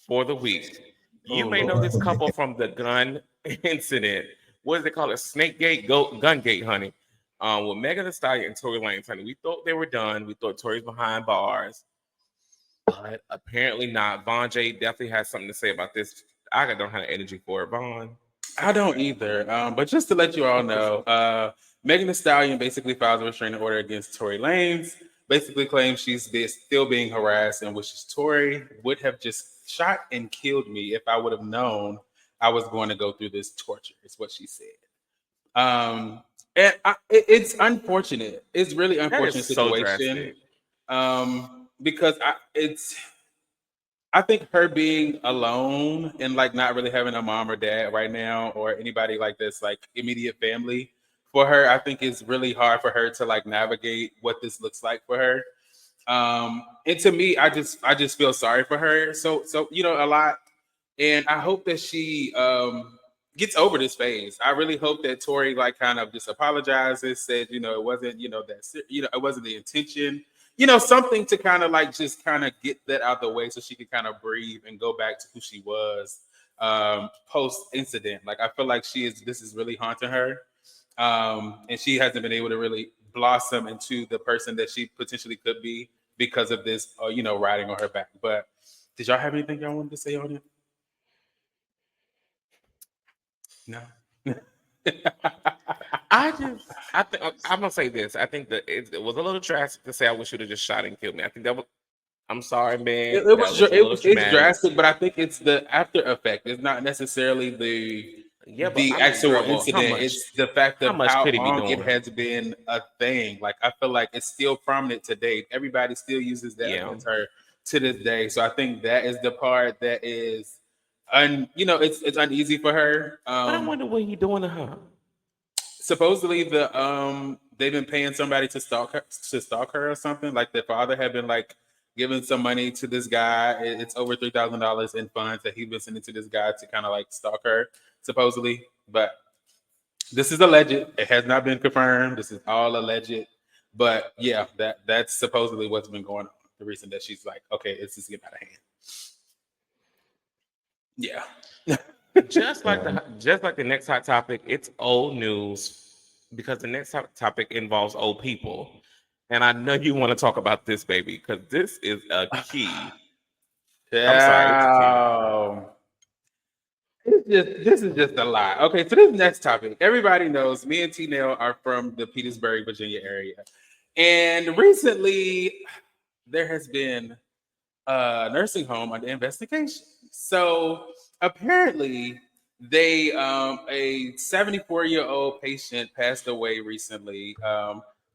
for the week, You Oh may know this Lord. couple from the gun incident. What is it called? A snake gate, gun gate, honey. With Megan Thee Stallion and Tory Lanez, honey. We thought they were done. We thought Tory's behind bars, but apparently not. Vonn.J definitely has something to say about this. I don't have energy for it, Vonn. I don't either. But just to let you all know, Megan Thee Stallion basically files a restraining order against Tory Lanez. Basically claims still being harassed, and wishes Tory would have just shot and killed me if I would have known I was going to go through this torture. Is what she said. Um, it's unfortunate. It's really That is unfortunate so situation. drastic. Because I think her being alone and like not really having a mom or dad right now or anybody like this, like immediate family for her, I think is really hard for her to like navigate what this looks like for her. And to me, I just feel sorry for her. So a lot. And I hope that she gets over this phase. I really hope that Tori like kind of just apologizes, said, it wasn't, it wasn't the intention, something to kind of like just kind of get that out the way so she can kind of breathe and go back to who she was post incident. Like I feel like this is really haunting her. And she hasn't been able to really blossom into the person that she potentially could be because of this, riding on her back. But did y'all have anything y'all wanted to say on it? No. I think I'm gonna say this. I think that it was a little drastic to say I wish you'd have just shot and killed me. I think that was. I'm sorry, It, man. it That was was a little it's traumatic. drastic, but I think it's the after effect. It's not necessarily the Yeah, but the I mean, actual girl, well, incident. It's the fact how of much how could he be long it doing? has been a thing. Like I feel like it's still prominent to date. Everybody still uses that Yeah, against her to this day. So I think that is the part that is it's uneasy for her. but I wonder what he doing to her. Supposedly they've been paying somebody to stalk her or something. Like their father had been like giving some money to this guy. It's over $3,000 in funds that he's been sending to this guy to kind of like stalk her, supposedly. But this is alleged. It has not been confirmed. This is all alleged. But yeah, that's supposedly what's been going on. The reason that she's like, okay, it's just getting out of hand. Yeah. Yeah. Just like the next hot topic, it's old news because the next hot topic involves old people, and I know you want to talk about this, baby, because this is a key. I'm sorry, it's a key. Yeah. This is just a lot. Okay, so this next topic. Everybody knows me and T.Nell are from the Petersburg, Virginia area. And recently there has been a nursing home under investigation. So apparently a 74-year-old patient passed away recently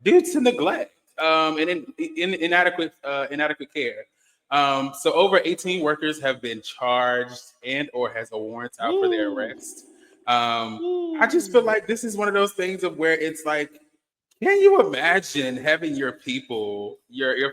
due to neglect and inadequate care. So over 18 workers have been charged and or has a warrant out for their Woo. arrest. I just feel Woo. like this is one of those things of where it's like, can you imagine having your people, your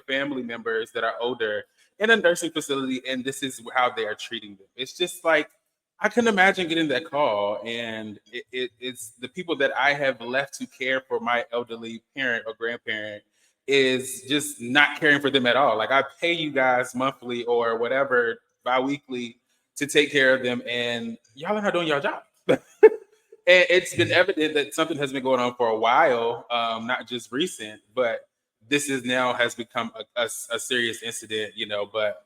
family members that are older in a nursing facility, and this is how they are treating them? It's just like I can imagine getting that call, and it's the people that I have left to care for my elderly parent or grandparent is just not caring for them at all. Like I pay you guys monthly or whatever biweekly to take care of them, and y'all are not doing your job. And it's been evident that something has been going on for a while, not just recent, but this is now has become a serious incident, But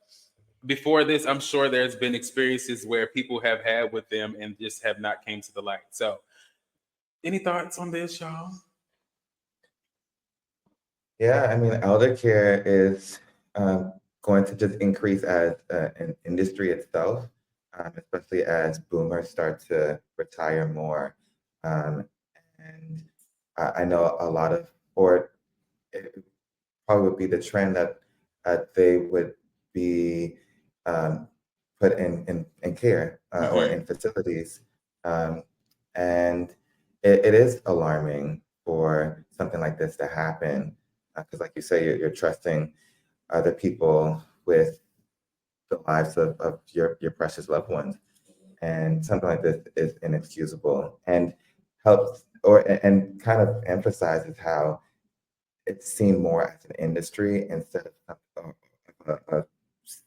before this, I'm sure there's been experiences where people have had with them and just have not came to the light. So, any thoughts on this, y'all? Yeah, I mean, elder care is going to just increase as an industry itself, especially as boomers start to retire more. Um, and I know a lot of, or it probably would be the trend that they would be um, put in care or Mm-hmm. in facilities. Um, and it is alarming for something like this to happen because, like you say, you're trusting other people with the lives of your precious loved ones. And something like this is inexcusable and helps and kind of emphasizes how it's seen more as an industry instead of a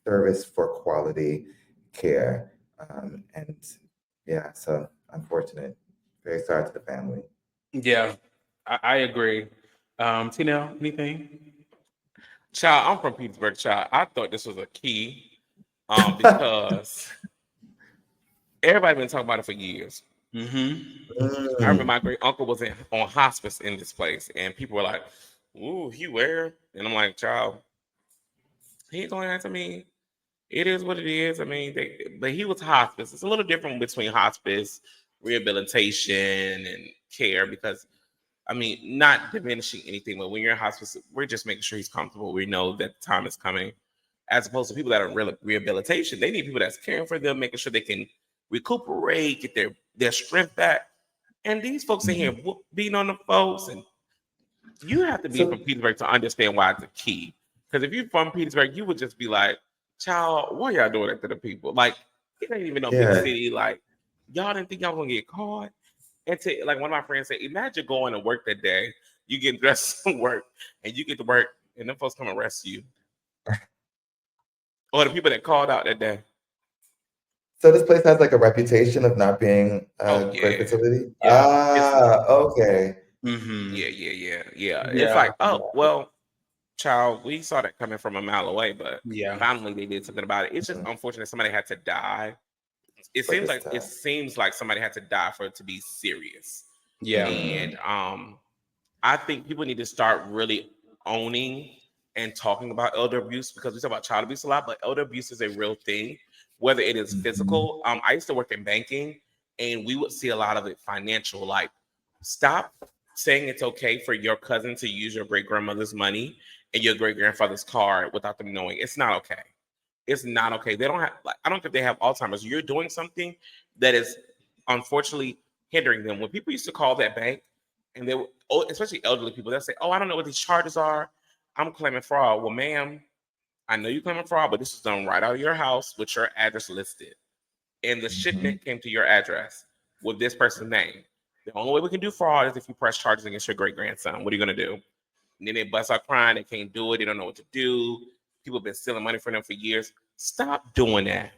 service for quality care. And yeah, so unfortunate. Very sorry to the family. Yeah, I agree. T-Nell, anything? Child, I'm from Petersburg, child. I thought this was a key, because everybody been talking about it for years. Mm-hmm. I remember Mm, my great uncle was on hospice in this place, and people were like, "Ooh, he where?" And I'm like, "Child, he ain't going to answer me. It is what it is." I mean, but he was hospice. It's a little different between hospice, rehabilitation, and care because I mean, not diminishing anything, but when you're in hospice, we're just making sure he's comfortable. We know that the time is coming. As opposed to people that are in rehabilitation, they need people that's caring for them, making sure they can recuperate, get their strength back. And these folks in here mhm. beating on the folks, and you have to be from So Petersburg to understand why it's a key. Because if you're from Petersburg, you would just be like, "Child, why y'all doing that to the people? Like, it ain't even no big yeah, city. Like, y'all didn't think y'all gonna get caught." And to like one of my friends said, imagine going to work that day, you get dressed to work, and you get to work, and them folks come arrest you, or the people that called out that day. so this place has like a reputation of not being a Oh great yeah, facility. yeah, it's not. Okay. Mm-hmm. Yeah. It's Yeah. like, oh well, child, we saw that coming from a mile away, but Yeah. finally they did something about it. It's just Mm, unfortunate somebody had to die. for this It time. seems like somebody had to die for it to be serious, Yeah. and Mm, I think people need to start really owning and talking about elder abuse because we talk about child abuse a lot, but elder abuse is a real thing, whether it is mhm, physical. I used to work in banking and we would see a lot of it financial. Like, stop saying it's okay for your cousin to use your great grandmother's money and your great grandfather's card without them knowing. It's not okay. It's not okay. They don't have, like, I don't care if they have Alzheimer's. You're doing something that is unfortunately hindering them. When people used to call that bank and they were, oh, especially elderly people, they'll say, "Oh, I don't know what these charges are. I'm claiming fraud." Well, ma'am, I know you're claiming fraud, but this is done right out of your house with your address listed. And the mhm. shipment came to your address with this person's name. The only way we can do fraud is if you press charges against your great grandson. What are you going to do? And then they bust out crying. They can't do it. They don't know what to do. People have been stealing money from them for years. Stop doing that.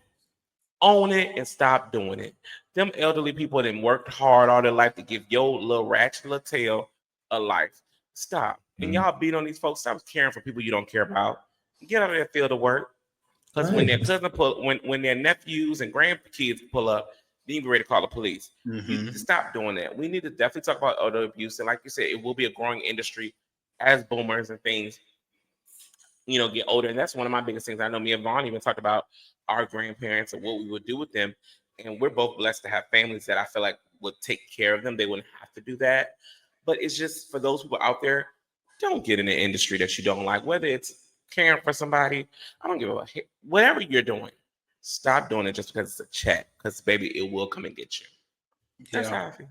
Own it and stop doing it. Them elderly people that worked hard all their life to give your little ratchet little tail a life. Stop. And Mm, y'all beat on these folks. Stop caring for people you don't care about. Get out of that field of work. Because when their right. cousin pull, when their nephews and grandkids pull up, then you be ready to call the police. You need to Mm-hmm. stop doing that. We need to definitely talk about elder abuse. And like you said, it will be a growing industry as boomers and things get older. And that's one of my biggest things. I know me and Vonn even talked about our grandparents and what we would do with them. And we're both blessed to have families that I feel like would take care of them. They wouldn't have to do that. But it's just for those people out there, don't get in an industry that you don't like, whether it's caring for somebody. I don't give a whatever you're doing. Stop doing it just because it's a check. Because baby, it will come and get you. That's Yeah. how I feel.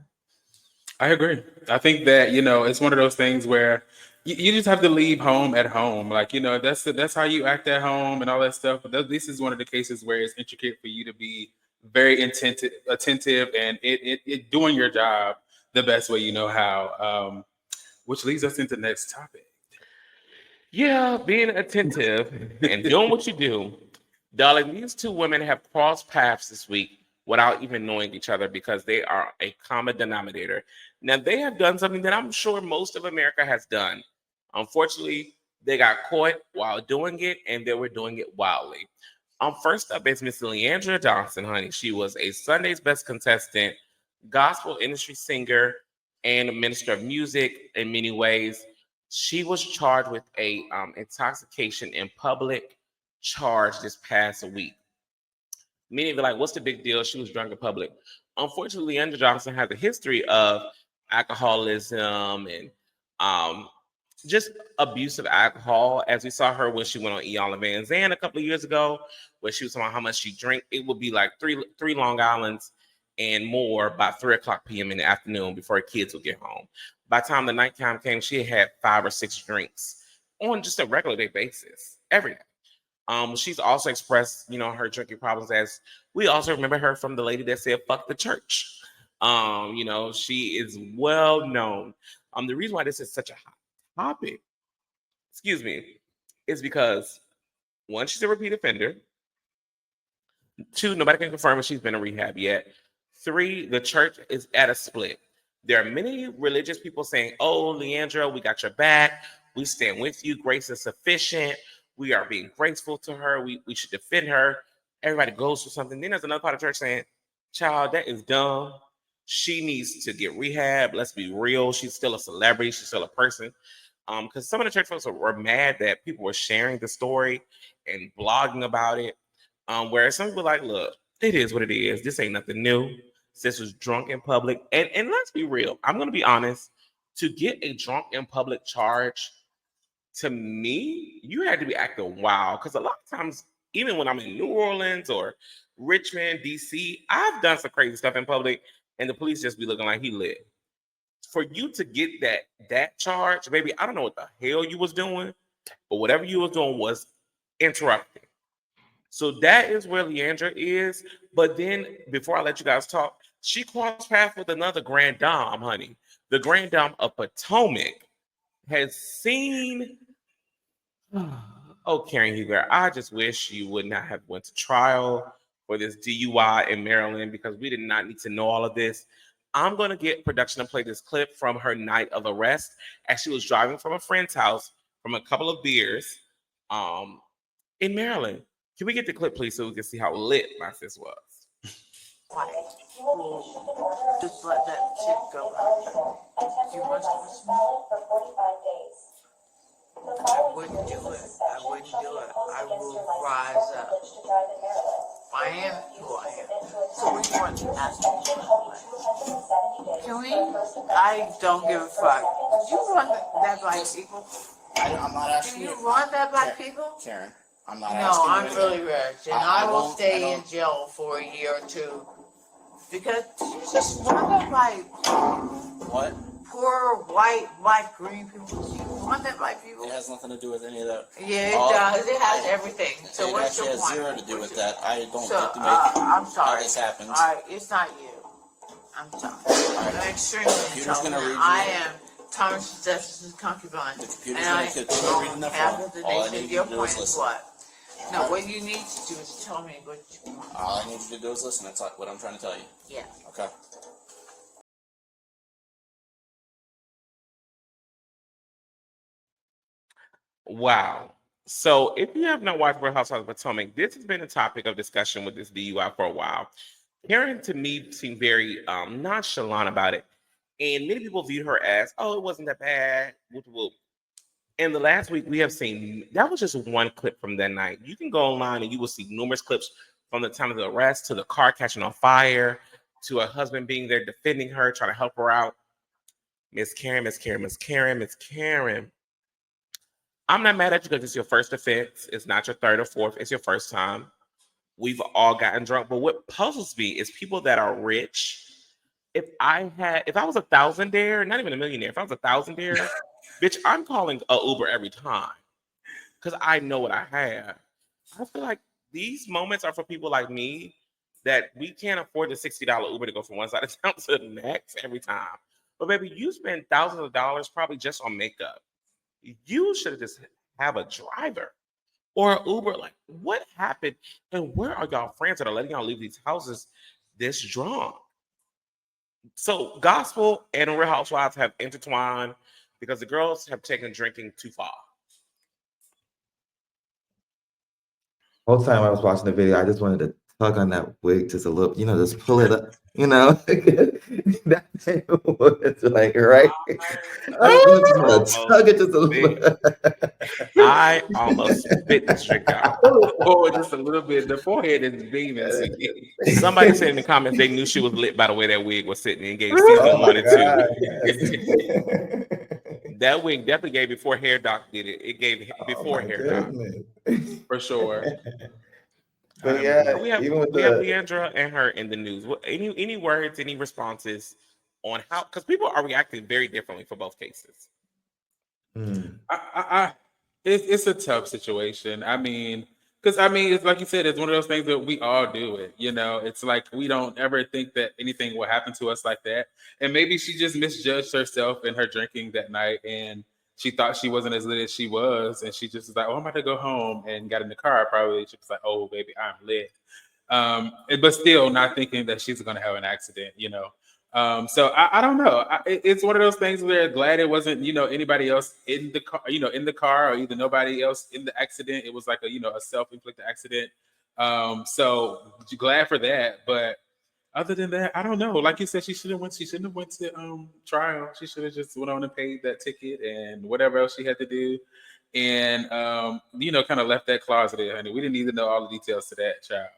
I agree. I think that it's one of those things where you just have to leave home at home. Like that's how you act at home and all that stuff. But this is one of the cases where it's intricate for you to be very attentive, and it doing your job the best way you know how. Which leads us into the next topic. Yeah, being attentive and doing what you do. Darling, these two women have crossed paths this week without even knowing each other because they are a common denominator. Now, they have done something that I'm sure most of America has done. Unfortunately, they got caught while doing it and they were doing it wildly. First up is Miss Leandra Johnson, honey. She was a Sunday's Best contestant, gospel industry singer, and a minister of music in many ways. She was charged with a intoxication in public charge this past week. Many of you are like, what's the big deal? She was drunk in public. Unfortunately, Leandra Johnson has a history of alcoholism and um, just abuse of alcohol. As we saw her when she went on Iyanla Van Zandt a couple of years ago, where she was talking about how much she drank. It would be like three Long Islands and more by 3 o'clock p.m. in the afternoon before her kids would get home. By the time the nighttime came, she had 5 or 6 drinks on just a regular day basis, every day. She's also expressed, her drinking problems as we also remember her from the lady that said "fuck the church." She is well known. The reason why this is such a hot topic, excuse me, is because one, she's a repeat offender. 2, nobody can confirm if she's been in rehab yet. 3, the church is at a split. There are many religious people saying, "Oh, Leandra, we got your back. We stand with you. Grace is sufficient. We are being graceful to her. We should defend her." Everybody goes for something. Then there's another part of church saying, "Child, that is dumb. She needs to get rehab. Let's be real. She's still a celebrity. She's still a person." Because some of the church folks were mad that people were sharing the story and blogging about it. Whereas some people were like, "Look, it is what it is. This ain't nothing new. Sis was drunk in public." And let's be real. I'm gonna be honest. To get a drunk in public charge, to me, you had to be acting wild. Because a lot of times, even when I'm in New Orleans or Richmond, DC, I've done some crazy stuff in public, and the police just be looking like he lit. For you to get that charge, baby, I don't know what the hell you was doing, but whatever you was doing was interrupting. So that is where Leandra is. But then, before I let you guys talk, she crossed paths with another Grand Dame, honey. The Grand Dame of Potomac has seen. Oh, Karen Huger, I just wish you would not have went to trial for this DUI in Maryland, because we did not need to know all of this. I'm going to get production to play this clip from her night of arrest as she was driving from a friend's house from a couple of beers in Maryland. Can we get the clip, please, so we can see how lit my sis was? Just let that shit go. You want to listen? I wouldn't do it. I wouldn't do it. I will rise up. I am who I am. So we want to ask you. Can we? I don't give a fuck. Do you want that by people? I'm not asking Do you. you want that by people? Karen, I'm not No, asking I'm you. really rich, and I will stay I in jail for a year or two because you just want that by What? poor white, black, green people. You want that by people? It has nothing to do with any of that. Yeah, it does. It has everything. So it what's your actually has point? zero to do with that. I don't So, get to make I'm how sorry. this happens. All right, it's not you. I'm sorry. I'm extremely Computer's gonna intelligent. read you. I am Thomas Justice's concubine. The computer's And gonna I continue reading the half phone. of the All I nation. need Your you to do point is is listen. what? No, what you need to do is tell me what you want. All I need you to do is listen. That's what I'm trying to tell you. Yeah. Okay. Wow. So if you have not watched Real Housewives of Potomac, this has been a topic of discussion with this DUI for a while. Karen, to me, seemed very nonchalant about it. And many people viewed her as, "Oh, it wasn't that bad." Whoop, whoop. In the last week, we have seen, that was just one clip from that night. You can go online and you will see numerous clips from the time of the arrest to the car catching on fire to her husband being there defending her, trying to help her out. Miss Karen, Miss Karen, Miss Karen, Miss Karen. I'm not mad at you because it's your first offense. It's not your third or fourth. It's your first time. We've all gotten drunk. But what puzzles me is people that are rich. If I was a thousandaire, not even a millionaire, if I was a thousandaire, bitch, I'm calling a Uber every time because I know what I have. I feel like these moments are for people like me that we can't afford the $60 Uber to go from one side of town to the next every time. But baby, you spend thousands of dollars probably just on makeup. You should just have a driver or an Uber. Like, what happened? And where are y'all friends that are letting y'all leave these houses this drunk? So, gospel and Real Housewives have intertwined because the girls have taken drinking too far. Whole time I was watching the video, I just wanted to tug on that wig just a little, just pull it up, that thing was like right. I just want to tug it just a little. I almost spit this drink out. Oh, just a little bit. The forehead is beaming. Somebody said in the comments they knew she was lit by the way that wig was sitting and gave season 1 and 2. That wig definitely gave before Hair Doc did it. It gave before Hair Doc. For sure. But yeah, we have even with Leandra and her in the news. Any words, any responses on how? Because people are reacting very differently for both cases. It's a tough situation. I mean, because it's like you said, it's one of those things that we all do it. It's like we don't ever think that anything will happen to us like that. And maybe she just misjudged herself in her drinking that night, and she thought she wasn't as lit as she was, and she just was like, "Oh, I'm about to go home," and got in the car. Probably she was like, "Oh, baby, I'm lit." But still not thinking that she's going to have an accident, So I don't know. It's one of those things where glad it wasn't, anybody else in the car, in the car, or either nobody else in the accident. It was like a self-inflicted accident. So glad for that. But other than that, I don't know. Like you said, she shouldn't have went to trial. She should have just went on and paid that ticket and whatever else she had to do, and kind of left that closet there, honey. We didn't need to know all the details to that child.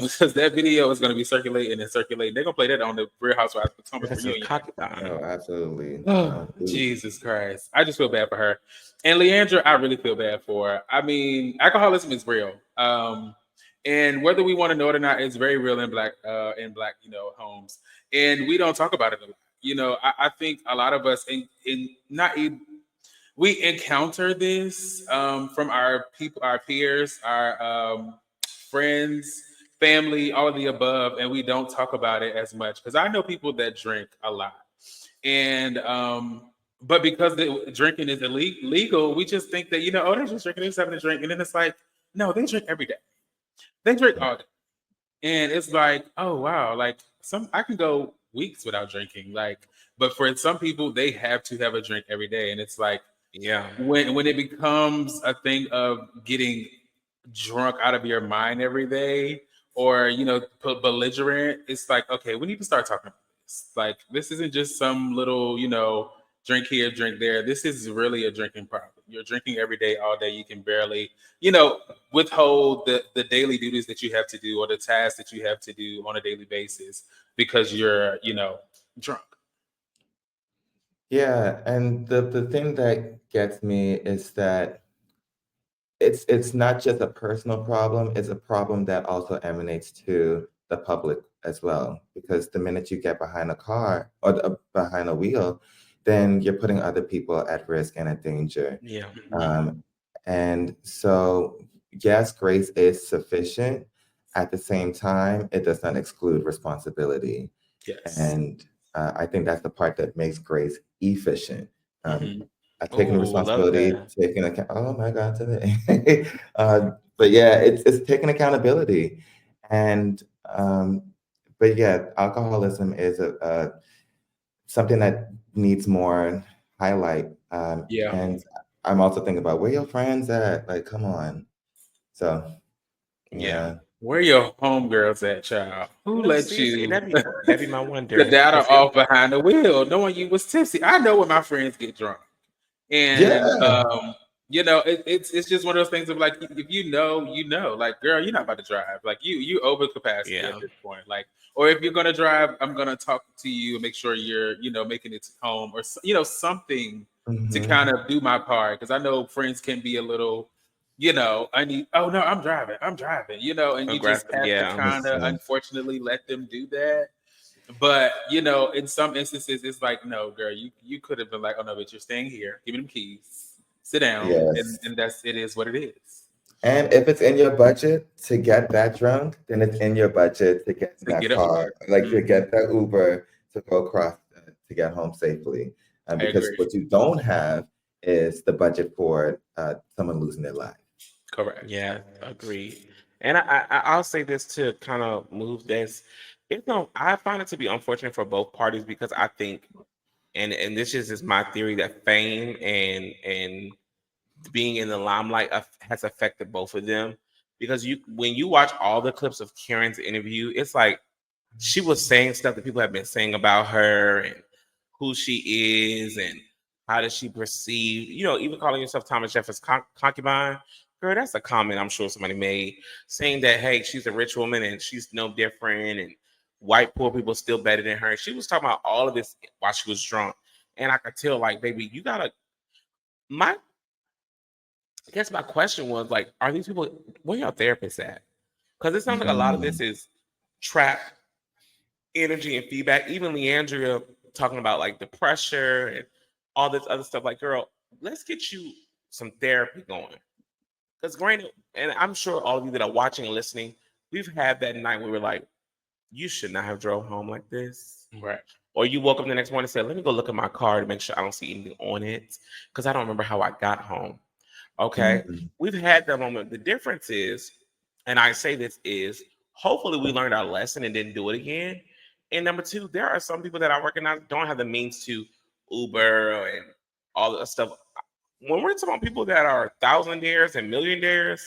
Because that video is going to be circulating and circulating. They're going to play that on the Real Housewives of Potomac That's a reunion. concubine. Oh, absolutely. Oh, Jesus Christ. I just feel bad for her. And Leandra, I really feel bad for her. I mean, alcoholism is real. And whether we want to know it or not, it's very real in black homes. And we don't talk about it a lot. I think a lot of us we encounter this from our people, our peers, our friends, family, all of the above, and we don't talk about it as much. Because I know people that drink a lot. And but because the drinking is illegal, we just think that they're just drinking, they're just having a drink, and then it's like, no, they drink every day, they drink all day, and it's like, oh wow, like I can go weeks without drinking, like, but for some people they have to have a drink every day, and it's like, yeah, when it becomes a thing of getting drunk out of your mind every day, or belligerent, it's like, okay, we need to start talking. Like, this isn't just some little, drink here, drink there. This is really a drinking problem. You're drinking every day, all day. You can barely, withhold the daily duties that you have to do or the tasks that you have to do on a daily basis because you're, drunk. Yeah, and the thing that gets me is that it's not just a personal problem, it's a problem that also emanates to the public as well. Because the minute you get behind a car or behind a wheel, then you're putting other people at risk and at danger. yeah, And so, yes, grace is sufficient. At the same time, it does not exclude responsibility. Yes. And I think that's the part that makes grace efficient. Mhm. Taking Ooh, love responsibility, that. taking account. Oh my God, today. But yeah, it's taking accountability, and but yeah, alcoholism is a something that needs more highlight. Yeah. And I'm also thinking about where your friends at. Like, come on. So Yeah. yeah, Where your homegirls at, child? Who let Seriously, you that'd be my the wonder. data 'Cause it- off behind the wheel, knowing you was tipsy? I know when my friends get drunk. And yeah. it's just one of those things of like, if like, girl, you're not about to drive. Like, you over capacity yeah, at this point. Like, or if you're gonna drive, I'm gonna talk to you and make sure you're making it home, or something to Mhm. kind of do my part, because I know friends can be a little, I need, oh no, I'm driving, and you just aggressive. have to Yeah, kind of Listen, unfortunately let them do that. But in some instances, it's like, no, girl, you could have been like, oh no, but you're staying here. Give me them keys. Sit down, yes. and it is what it is. And if it's in your budget to get that drunk, then it's in your budget to get in To that get an car, Uber. like to Mhm. get that Uber to go across to get home safely. I Because agree. what you don't have is the budget for someone losing their life. Correct. yeah, agreed. And I'll say this to kind of move this. It's no, I find it to be unfortunate for both parties because I think, and this is my theory, that fame and being in the limelight has affected both of them. Because when you watch all the clips of Karen's interview, it's like she was saying stuff that people have been saying about her and who she is and how does she perceive, even calling yourself Thomas Jefferson's concubine. Girl, that's a comment I'm sure somebody made, saying that, hey, she's a rich woman and she's no different and white poor people still better than her. She was talking about all of this while she was drunk. And I could tell, like, baby, you gotta, my, I guess my question was, like, are these people, where your therapists at? Because it sounds like a lot of this Mm, is trap energy and feedback. Even Leandria talking about like the pressure and all this other stuff. Like, girl, let's get you some therapy going. Because granted, and I'm sure all of you that are watching and listening, we've had that night where we're like, you should not have drove home like this. Right. Or you woke up the next morning and said, let me go look at my car to make sure I don't see anything on it. Because I don't remember how I got home. Okay. mhm. We've had that moment. The difference is, and I say this is, Hopefully we learned our lesson and didn't do it again. And number two, there are some people that I recognize don't have the means to Uber and all that stuff. When we're talking about people that are thousandaires and millionaires,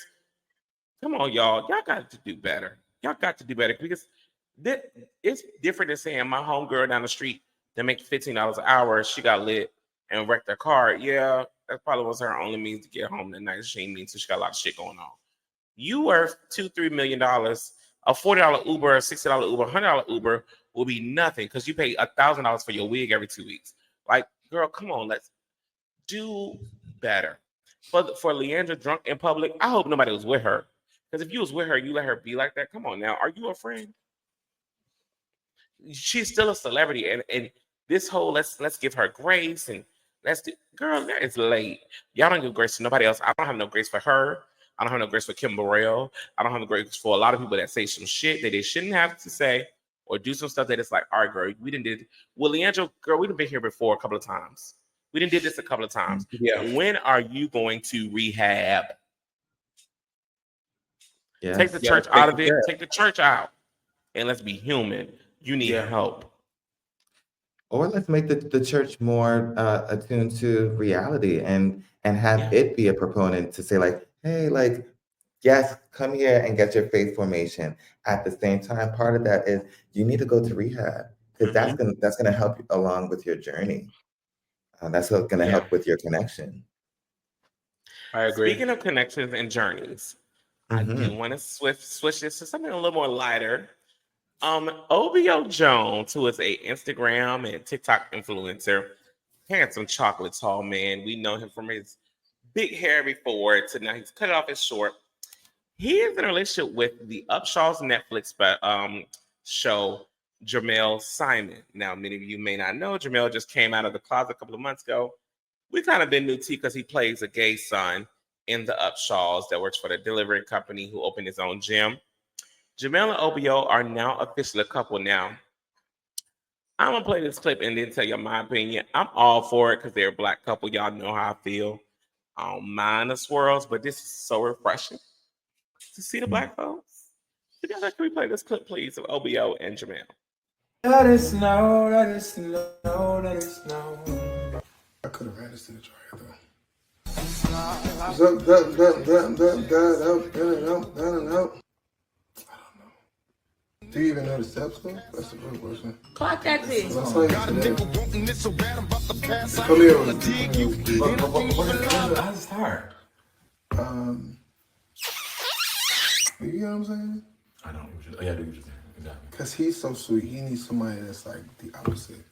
come on, y'all. Y'all got to do better. Y'all got to do better because it's different than saying my homegirl down the street that makes $15 an hour, she got lit and wrecked her car. Yeah, that probably was her only means to get home that night. She ain't mean to. She got a lot of shit going on. You worth $2-3 million. A $40 Uber, a $60 Uber, $100 Uber will be nothing because you pay $1,000 for your wig every 2 weeks. Like, girl, come on, let's do better. For Leandra drunk in public, I hope nobody was with her. Because if you was with her, you let her be like that. Come on now, are you a friend? She's still a celebrity, and this whole let's give her grace and girl, that is late. Y'all don't give grace to nobody else. I don't have no grace for her. I don't have no grace for Kim Burrell. I don't have no grace for a lot of people that say some shit that they shouldn't have to say or do some stuff that it's like, all right, girl, we didn't did. Well, Leandro, girl, we done been here before a couple of times. We done did this a couple of times. Yeah. When are you going to rehab? Yes. Take the church out of it. Take the church out. And let's be human. You need help. Or let's make the church more attuned to reality and have it be a proponent to say like, hey, like, yes, come here and get your faith formation. At the same time, part of that is you need to go to rehab because that's gonna help you along with your journey. That's gonna help with your connection. I agree. Speaking of connections and journeys, I do want to switch this to something a little more lighter. OBO Jones, who is a Instagram and TikTok influencer, handsome chocolate tall man. We know him from his big hair before to now he's cut it off as short. He is in a relationship with the Upshaw's Netflix show, Jamel Simon. Now, many of you may not know, Jamel just came out of the closet a couple of months ago. We kind of been new to because he plays a gay son in the Upshaws that works for the delivery company who opened his own gym. Jamel and OBO are now officially a couple now. I'm going to play this clip and then tell you my opinion. I'm all for it because they're a black couple. Y'all know how I feel. I don't mind the swirls, but this is so refreshing to see the black folks. Together, can we play this clip, please, of OBO and Jamel? Let it snow, let it snow, let it snow. I could have added this to the trial though. Do you even know the steps though? That's the real question. Clock that thing. Come here. How's it start? You know what I'm saying? I don't. Oh, yeah, I do what you're saying. Exactly. Because he's so sweet. He needs somebody that's like the opposite.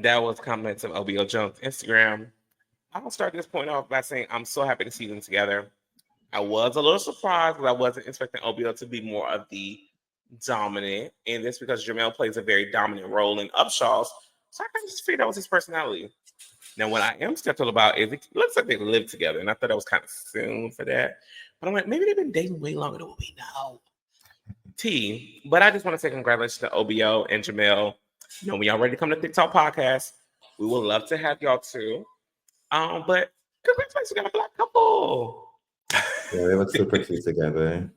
That was comments of OBO Jones' Instagram. I'll start this point off by saying I'm so happy to see them together. I was a little surprised because I wasn't expecting OBO to be more of the dominant, and this because Jamel plays a very dominant role in Upshaws. So I kind of just figured that was his personality. Now, what I am skeptical about is it looks like they live together, and I thought that was kind of soon for that. But I'm like, maybe they've been dating way longer than what we know. But I just want to say congratulations to OBO and Jamel. You know, when y'all ready to come to Thique Talk Podcast, we would love to have y'all too. But congratulations, we got a black couple. Yeah, they look super cute together.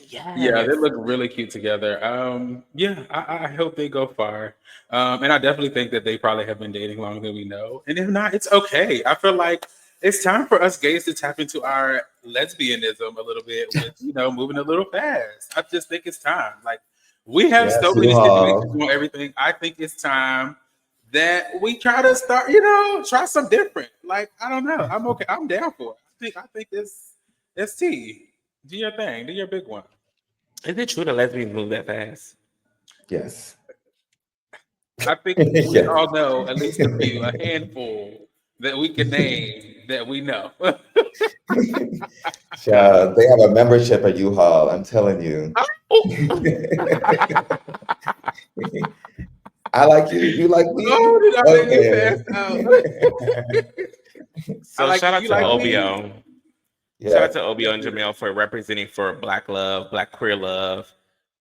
Yeah, they look really cute together. I hope they go far. And I definitely think that they probably have been dating longer than we know. And if not, it's okay. I feel like it's time for us gays to tap into our lesbianism a little bit with, moving a little fast. I just think it's time. Like, we have so many situations on everything. I think it's time that we try to start, try something different. Like, I don't know. I'm okay. I'm down for it. I think it's T. Do your thing. Do your big one. Is it true that lesbians move that fast? Yes. I think we all know at least a handful that we can name that we know. Child, they have a membership at U-Haul, I'm telling you. I like you, you like me. Oh, did I make you pass out? So shout out to OBO. Yeah. Shout out to OBO and Jamel for representing for Black love, Black queer love.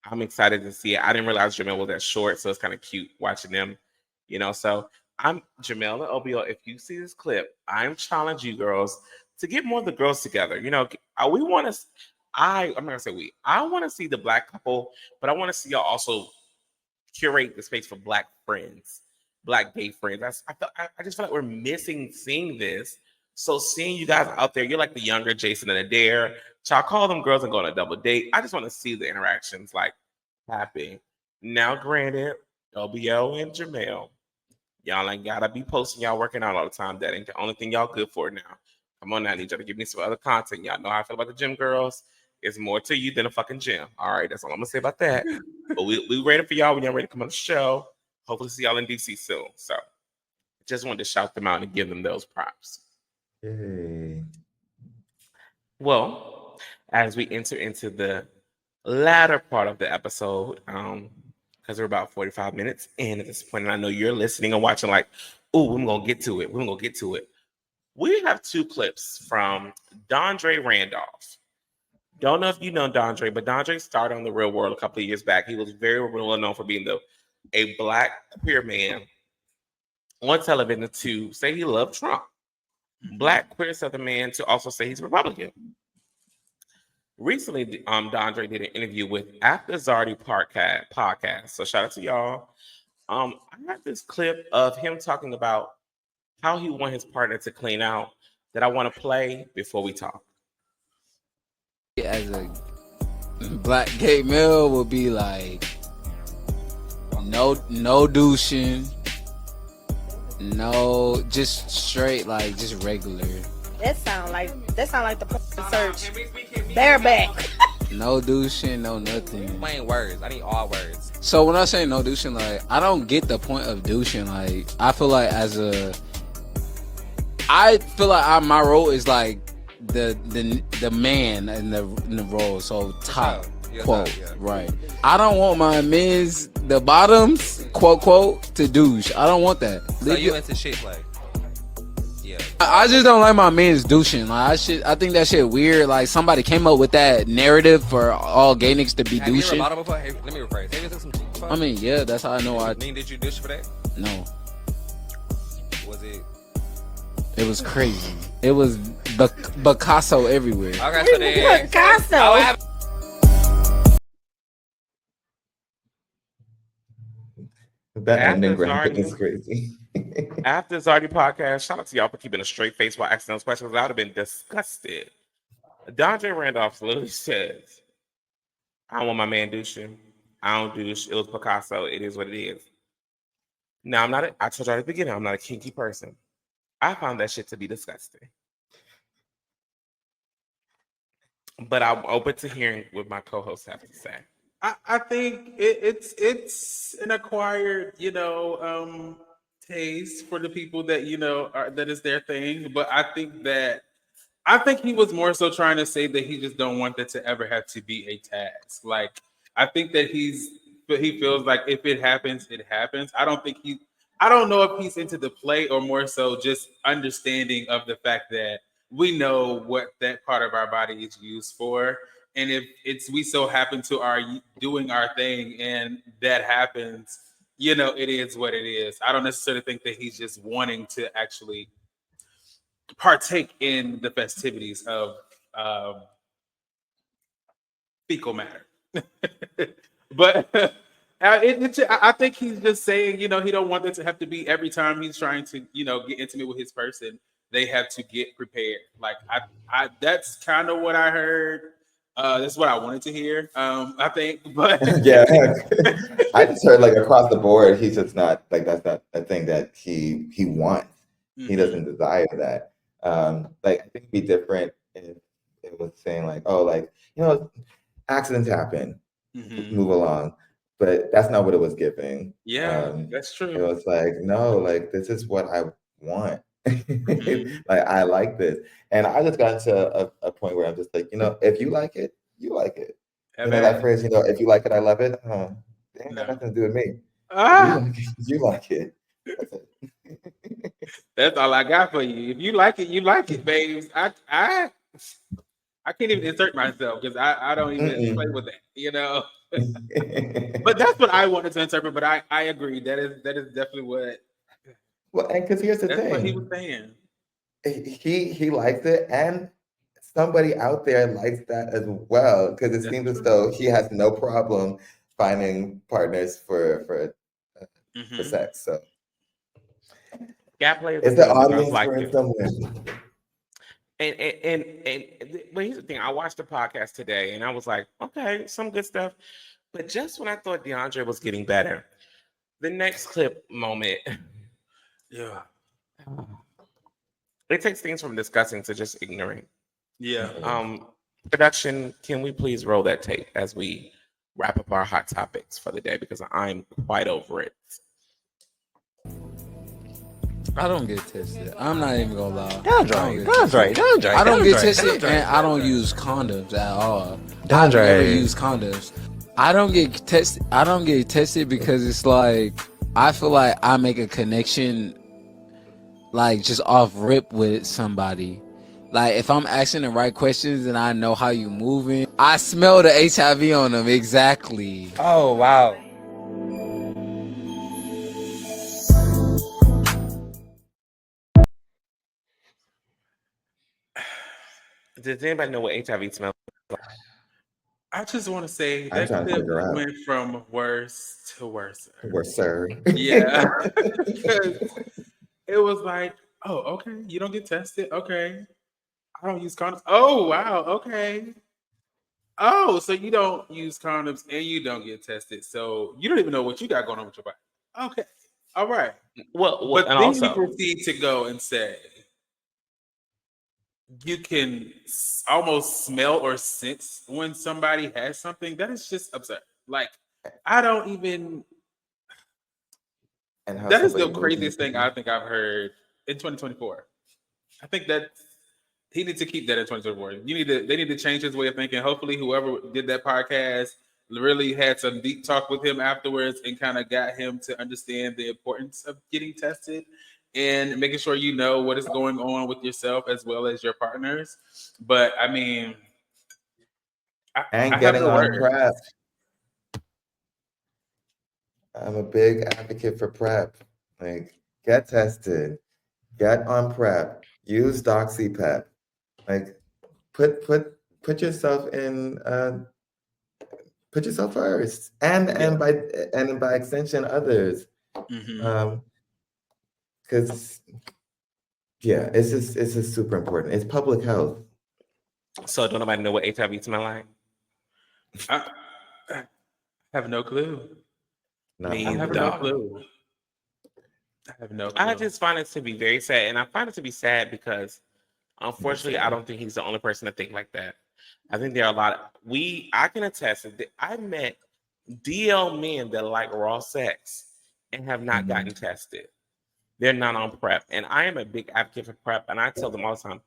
I'm excited to see it. I didn't realize Jamel was that short, so it's kind of cute watching them, So I'm Jamel and OBO. If you see this clip, I'm challenging you girls to get more of the girls together. We want to. I'm not gonna say we. I want to see the black couple, but I want to see y'all also curate the space for black friends, black gay friends. I just feel like we're missing seeing this. So seeing you guys out there, you're like the younger Jason and Adair. Y'all call them girls and go on a double date. I just want to see the interactions like happy. Now, granted, LBO and Jamel, y'all ain't gotta be posting y'all working out all the time. That ain't the only thing y'all good for now. Come on now, I need y'all to give me some other content. Y'all know how I feel about the gym girls. It's more to you than a fucking gym. All right, that's all I'm gonna say about that. But we ready for y'all when y'all ready to come on the show. Hopefully see y'all in DC soon. So just wanted to shout them out and give them those props. Yay. Well, as we enter into the latter part of the episode, because we're about 45 minutes in at this point, and I know you're listening and watching like, oh, we're gonna get to it. We're gonna get to it. We have two clips from Vonn.J Randolph. Don't know if you know Vonn.J, but Vonn.J started on The Real World a couple of years back. He was very well known for being a black queer man on television to say he loved Trump. Black queer Southern man to also say he's Republican. Recently, Vonn.J did an interview with After Zardy podcast. So shout out to y'all. I got this clip of him talking about how he want his partner to clean out that I want to play before we talk. As a black gay male would be like no douching, no, just straight, like just regular. That sound like the search. Bareback. No douching, no nothing. Plain words. I need all words. So when I say no douching, like I don't get the point of douching. Like I feel like my role is like the man in the role. So top quote, right. I don't want my men's the bottoms quote to douche. I don't want that. So you into shit play? Yeah. I just don't like my men's douching. Like I think that shit weird. Like somebody came up with that narrative for all gay niggas to be douching. Have you ever bottom before? Hey, let me rephrase. Have you took some shit before? I mean, yeah, that's how I know. Did you douche for that? No. Was it? It was crazy. It was Picasso everywhere. Okay, so then Picasso. That ending graphic is crazy. After Zardy podcast, shout out to y'all for keeping a straight face while asking those questions. I would have been disgusted. Vonn.J Randolph literally says, I don't want my man douching. I don't douche. It was Picasso. It is what it is. Now, I told y'all at the beginning, I'm not a kinky person. I found that shit to be disgusting. But I'm open to hearing what my co-hosts have to say. I think it's an acquired, taste for the people that that is their thing. But I think he was more so trying to say that he just don't want that to ever have to be a task. Like I think that he feels like if it happens, it happens. I don't know if he's into the play or more so just understanding of the fact that we know what that part of our body is used for. And if we so happen to are doing our thing and that happens, it is what it is. I don't necessarily think that he's just wanting to actually partake in the festivities of fecal matter. But I think he's just saying, he don't want that to have to be every time he's trying to, get intimate with his person, they have to get prepared. Like I that's kind of what I heard. That's what I wanted to hear. I think, but yeah, I just heard like across the board, he's just not like that's not a thing that he wants. Mm-hmm. He doesn't desire that. Like I think it'd be different if it was saying like, oh, like accidents happen, move along, but that's not what it was giving. Yeah, that's true. It was like, no, like this is what I want. Like I like this, and I just got to a point where I'm just like, if you like it, you like it. That phrase, if you like it, I love it. It ain't got nothing to do with me. You like it. That's all I got for you. If you like it, babes. I can't even insert myself because I don't even play with that, But that's what I wanted to interpret. But I agree. That is definitely Well, and because here's the That's what he thing, was saying. he likes it, and somebody out there likes that as well. Because it That's seems as true. though he has no problem finding partners for sex. So Gap players are it's the good. The girls audience like for it it. somewhere. But here's the thing. I watched the podcast today, and I was like, okay, some good stuff. But just when I thought DeAndre was getting better, the next clip moment, Yeah. it takes things from disgusting to just ignorant. Yeah. Production, can we please roll that tape as we wrap up our hot topics for the day, because I'm quite over it. I don't get tested. I'm not even gonna lie. DeAndre, I don't get tested, and I don't use condoms at all. I never use condoms. I don't get tested. I don't get tested because it's like I feel like I make a connection, like just off rip with somebody. Like if I'm asking the right questions and I know how you moving, I smell the HIV on them exactly. Oh wow. Does anybody know what HIV smells like? I just want to say I'm that trying to clip figure out. went from worse to worse. Worse, sir. Yeah. Because it was like, oh, okay, you don't get tested. Okay. I don't use condoms. Oh, wow. Okay. Oh, so you don't use condoms and you don't get tested. So you don't even know what you got going on with your body. Okay. All right. Well, But and then also, you proceed to go and say, you can almost smell or sense when somebody has something. That is just absurd. Like, I don't even. And how That is the somebody moves. craziest thing I think I've heard in 2024. I think that he needs to keep that in 2024. They need to change his way of thinking. Hopefully, whoever did that podcast really had some deep talk with him afterwards and kind of got him to understand the importance of getting tested and making sure you know what is going on with yourself as well as your partners. But I mean, And I have getting no on words. PrEP. I'm a big advocate for PrEP. Like, get tested, get on PrEP, use DoxyPep. Like, put yourself in. Put yourself first, and by extension, others. Mhm. Because it's just super important. It's public health. so don't nobody know what HIV smell like? I have no clue. Me I either, have no dog. clue. I have no clue. I just find it to be very sad, and I find it to be sad because, unfortunately, I don't think he's the only person to think like that. I think there are a lot. I can attest that I met DL men that like raw sex and have not gotten tested. They're not on PrEP, and I am a big advocate for PrEP, and I tell them all the time,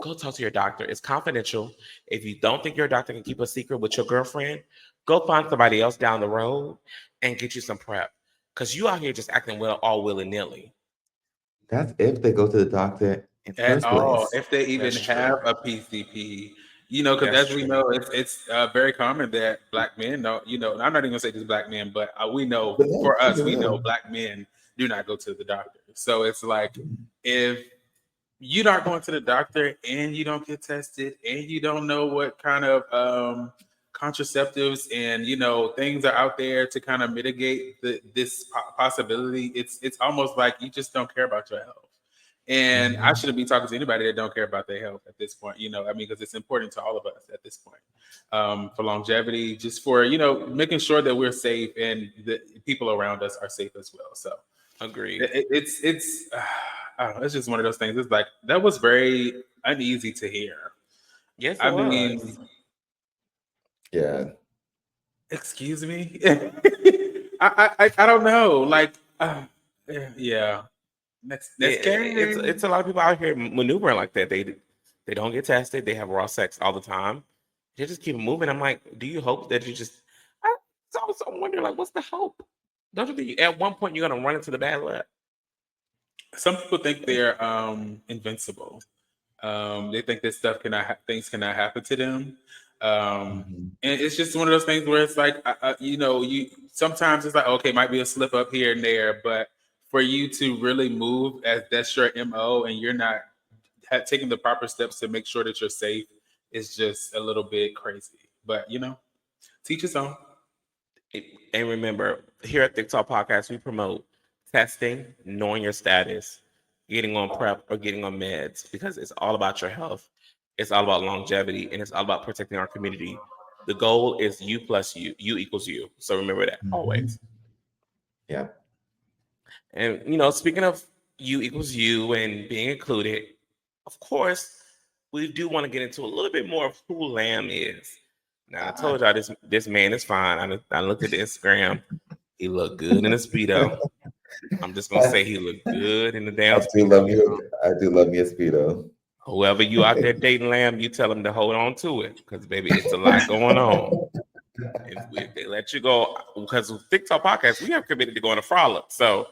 go talk to your doctor. It's confidential. If you don't think your doctor can keep a secret with your girlfriend, go find somebody else down the road and get you some PrEP. Because you out here just acting well, all willy-nilly. That's if they go to the doctor in the At first all, place. if they even That's true. have a PCP, because That's as we true. know, it's very common that black men don't. I'm not even gonna say just black men, but we know But no, for us, we yeah. know black men do not go to the doctor. So it's like if you're not going to the doctor and you don't get tested and you don't know what kind of contraceptives and things are out there to kind of mitigate this possibility, it's almost like you just don't care about your health. And I shouldn't be talking to anybody that don't care about their health at this point. Because it's important to all of us at this point, for longevity, just for making sure that we're safe and the people around us are safe as well. So Agreed. it's I don't know, it's just one of those things. It's like that was very uneasy to hear. Yes, I mean, Yeah. excuse me. I don't know. Like, yeah. Next game. It's a lot of people out here maneuvering like that. They don't get tested. They have raw sex all the time. They just keep moving. I'm like, do you hope that you just? I also wonder, like, what's the hope? Don't you think at one point you're gonna run into the bad luck? Some people think they're invincible. They think this stuff things cannot happen to them. And it's just one of those things where it's like, you sometimes it's like, okay, might be a slip up here and there, but for you to really move as that's your MO and you're not taking the proper steps to make sure that you're safe is just a little bit crazy. But teach his own. And remember, here at Thique Talk Podcast, we promote testing, knowing your status, getting on prep or getting on meds, because it's all about your health. It's all about longevity, and it's all about protecting our community. The goal is you plus you. You equals you. So remember that always. Yeah. And, speaking of you equals you and being included, of course, we do want to get into a little bit more of who Lamb is. Now, I told y'all this man is fine. I looked at the Instagram. He looked good in a Speedo. I'm just going to say he looked good in the damn Speedo. I do love me a Speedo. Whoever you out there dating, Lamb, you tell him to hold on to it, because, baby, it's a lot going on. If they let you go, because with Thique Talk Podcast, we have committed to going to Frolic. So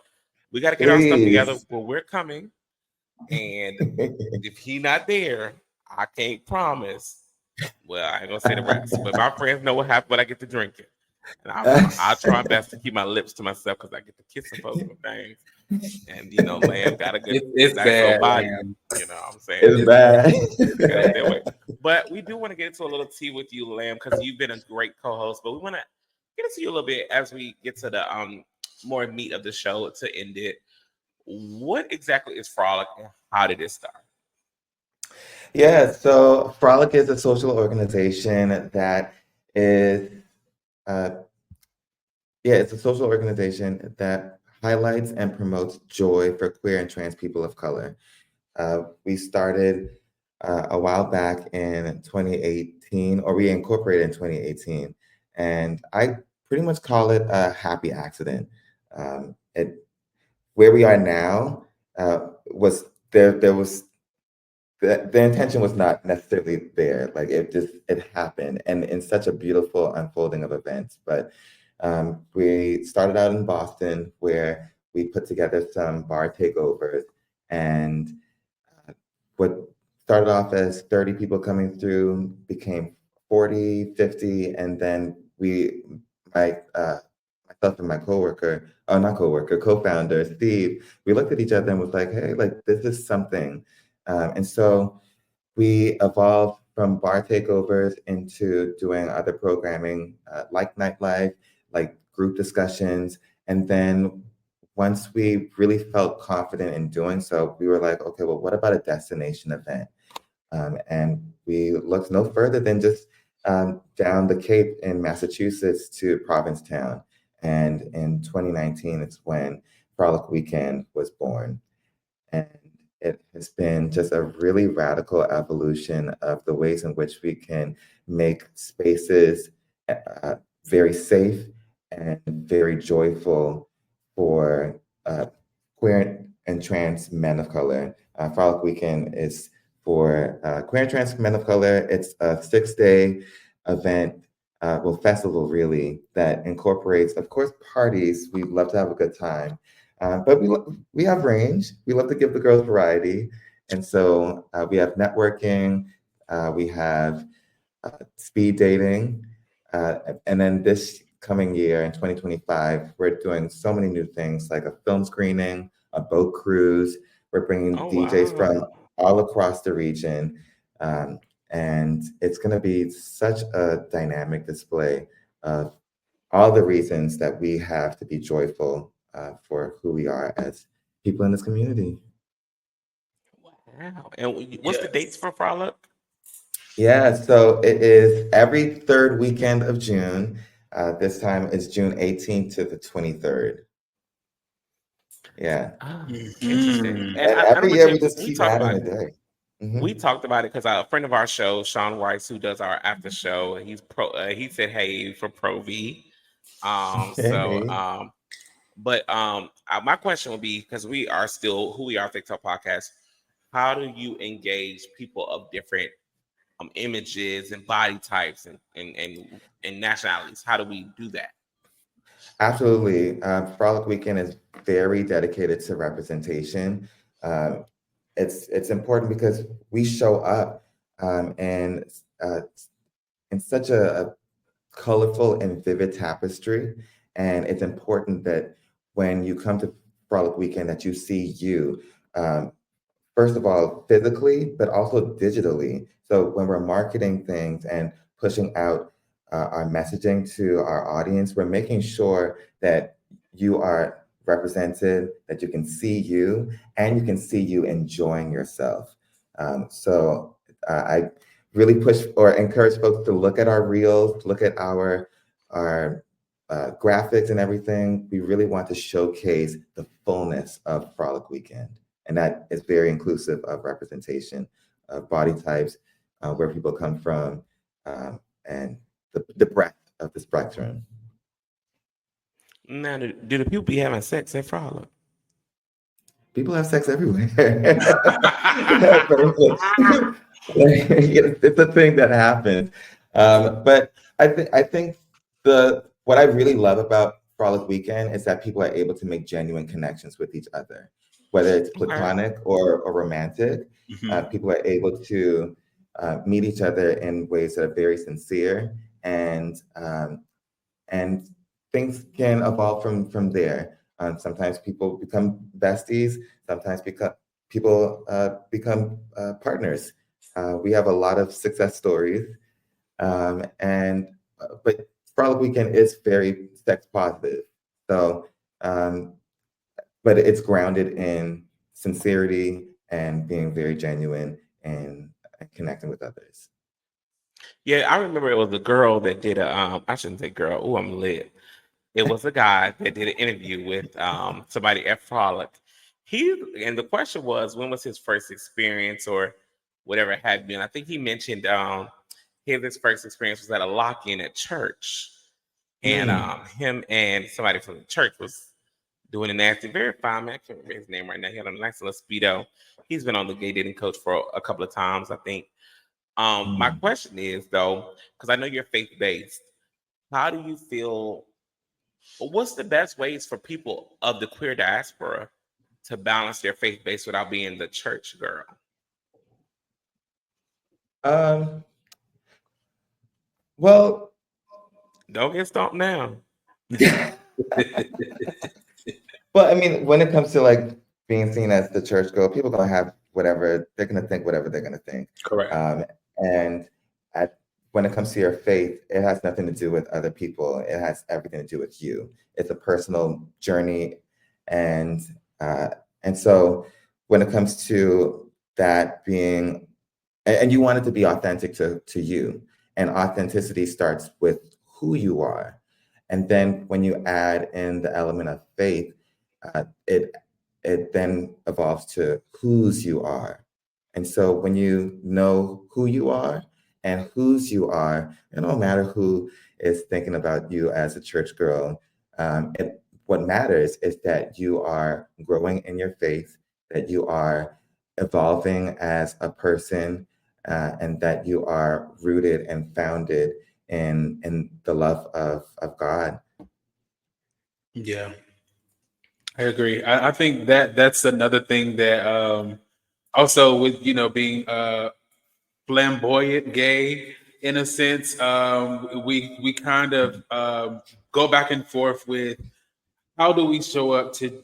we got to get our stuff together where we're coming. And if he not there, I can't promise. Well, I ain't gonna say the rest, but my friends know what happened when I get to drinking, and I'll try my best to keep my lips to myself because I get to kiss some folks and things. And Lamb got a good, it's nice bad, body. Lamb. I'm saying It's bad. But we do want to get into a little tea with you, Lamb, because you've been a great co-host. But we want to get into you a little bit as we get to the more meat of the show to end it. What exactly is Frolic, and how did it start? Yeah, so Frolic is a social organization that is, it's a social organization that highlights and promotes joy for queer and trans people of color. We started a while back in 2018, or we incorporated in 2018, and I pretty much call it a happy accident. Where we are now was there was the intention was not necessarily there. Like it happened, and in such a beautiful unfolding of events. But we started out in Boston, where we put together some bar takeovers, and what started off as 30 people coming through became 40, 50, and then myself and my co-founder, Steve, we looked at each other and was like, hey, like this is something. And so we evolved from bar takeovers into doing other programming, like nightlife, like group discussions. And then once we really felt confident in doing so, we were like, okay, well, what about a destination event? And we looked no further than just down the Cape in Massachusetts to Provincetown. And in 2019, it's when Frolic Weekend was born. And it has been just a really radical evolution of the ways in which we can make spaces very safe and very joyful for queer and trans men of color. Frolic Weekend is for queer and trans men of color. It's a 6-day event, festival really, that incorporates, of course, parties. We love to have a good time. But we have range. We love to give the girls variety. And so we have networking, we have speed dating. And then this coming year in 2025, we're doing so many new things like a film screening, a boat cruise. We're bringing DJs from all across the region. And it's going to be such a dynamic display of all the reasons that we have to be joyful for who we are as people in this community. Wow. And what's the dates for Frolic? Yeah, so it is every third weekend of June. This time it's June 18th to the 23rd. Yeah. Interesting. And every year we just keep adding a day. We talked about it because a friend of our show, Sean Rice, who does our after show, he said, "Hey," for Pro V. My question would be, because we are still who we are, Thique Talk Podcast. How do you engage people of different images and body types and nationalities? How do we do that? Absolutely. Frolic Weekend is very dedicated to representation. It's important because we show up in such a colorful and vivid tapestry, and it's important that when you come to Frolic Weekend that you see you. First of all, physically, but also digitally. So when we're marketing things and pushing out our messaging to our audience, we're making sure that you are represented, that you can see you, and you can see you enjoying yourself. So I really push or encourage folks to look at our reels, look at our graphics and everything. We really want to showcase the fullness of Frolic Weekend. And that is very inclusive of representation of body types, where people come from, and the breadth of the spectrum. Now, do the people be having sex at Frolic? People have sex everywhere. It's a thing that happens. But I think what I really love about Frolic Weekend is that people are able to make genuine connections with each other, whether it's platonic or romantic. People are able to meet each other in ways that are very sincere, and things can evolve from there. Sometimes people become besties. Sometimes people become partners. We have a lot of success stories, but Frolic Weekend is very sex positive. So, but it's grounded in sincerity and being very genuine and connecting with others. Yeah, I remember it was a girl that did I shouldn't say girl. Oh, I'm lit. It was a guy that did an interview with somebody at Frolic. And the question was, when was his first experience or whatever it had been? I think he mentioned his first experience was at a lock-in at church. And him and somebody from the church was doing a nasty, very fine man. I can't remember his name right now. He had a nice little Speedo. He's been on the gay dating coach for a couple of times, I think. My question is, though, because I know you're faith-based, how do you feel? What's the best ways for people of the queer diaspora to balance their faith base without being the church girl? Well, don't get stomped now. Well, I mean, when it comes to like being seen as the church girl, people are gonna have whatever they're gonna think, whatever they're gonna think. Correct. And when it comes to your faith, it has nothing to do with other people. It has everything to do with you. It's a personal journey, and so when it comes to that being, and you want it to be authentic to you, and authenticity starts with who you are, and then when you add in the element of faith, it then evolves to whose you are. And so when you know who you are and whose you are, it don't matter who is thinking about you as a church girl. What matters is that you are growing in your faith, that you are evolving as a person, and that you are rooted and founded in the love of God. Yeah, I agree. I think that's another thing that also with being flamboyant gay in a sense, we kind of go back and forth with how do we show up to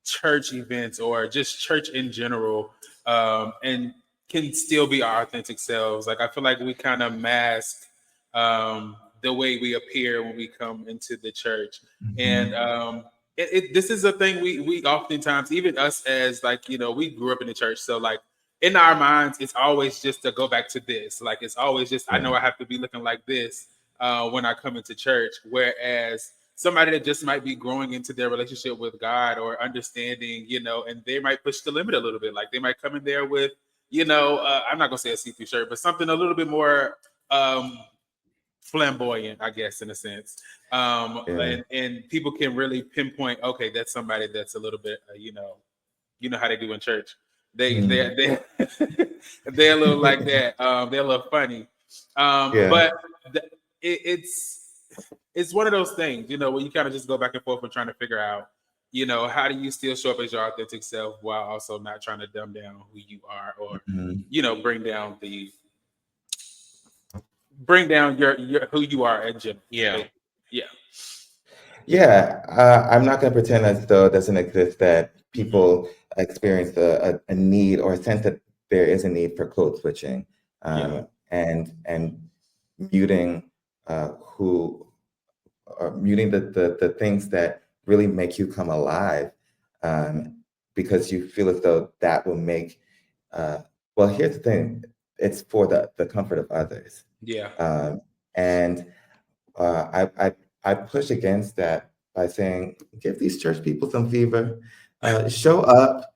church events or just church in general, and can still be our authentic selves. Like I feel like we kind of mask the way we appear when we come into the church. And this is a thing we oftentimes, even us as like we grew up in the church, so like in our minds it's always just to go back to this, like it's always just I know I have to be looking like this when I come into church, whereas somebody that just might be growing into their relationship with God or understanding, and they might push the limit a little bit. Like they might come in there with, I'm not gonna say a see-through shirt, but something a little bit more flamboyant, I guess, in a sense. And people can really pinpoint, okay, that's somebody that's a little bit, you know how they do in church. They're a little like that. They're a little funny. But it's one of those things, where you kind of just go back and forth and trying to figure out, how do you still show up as your authentic self while also not trying to dumb down who you are or, bring down your who you are in general. Yeah. Yeah, I'm not going to pretend as though it doesn't exist that people experience a need or a sense that there is a need for code switching, and muting who or muting the things that really make you come alive, um, because you feel as though that will make. Well, here's the thing: it's for the comfort of others, Yeah. and I push against that by saying, give these church people some fever, show up,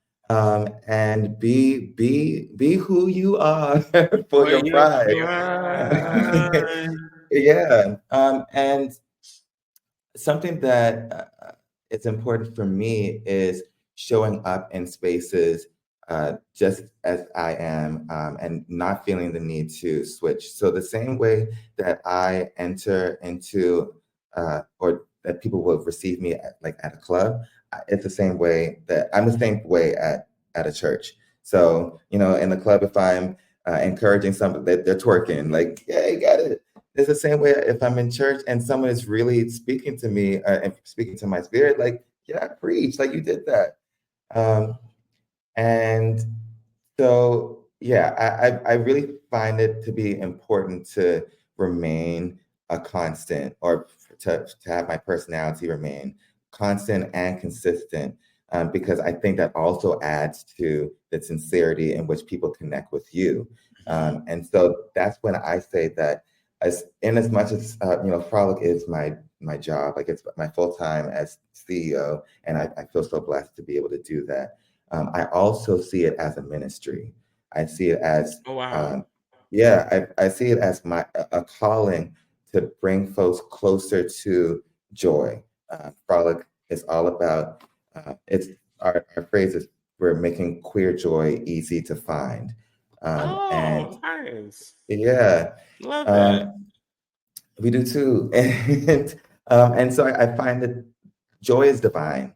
and be who you are for For your your pride. pride. Yeah, and something that is important for me is showing up in spaces just as I am, and not feeling the need to switch. So the same way that I enter into or that people will receive me at a club, it's the same way that I'm the same way at a church. So in the club, if I'm encouraging somebody that they're twerking, like, yeah, you got it. It's the same way if I'm in church and someone is really speaking to me and speaking to my spirit, like, yeah, preach, like you did that. Um, and so, yeah, I really find it to be important to remain a constant, or to have my personality remain constant and consistent, because I think that also adds to the sincerity in which people connect with you. And so that's when I say that, as much as Frolic is my job, like it's my full time as CEO, and I feel so blessed to be able to do that. I also see it as a ministry. I see it as, Oh wow. yeah, I see it as a calling to bring folks closer to joy. Frolic is all about, it's our phrase is, we're making queer joy easy to find. And Oh, nice. yeah, Love that. um, we do too. And so I find that joy is divine.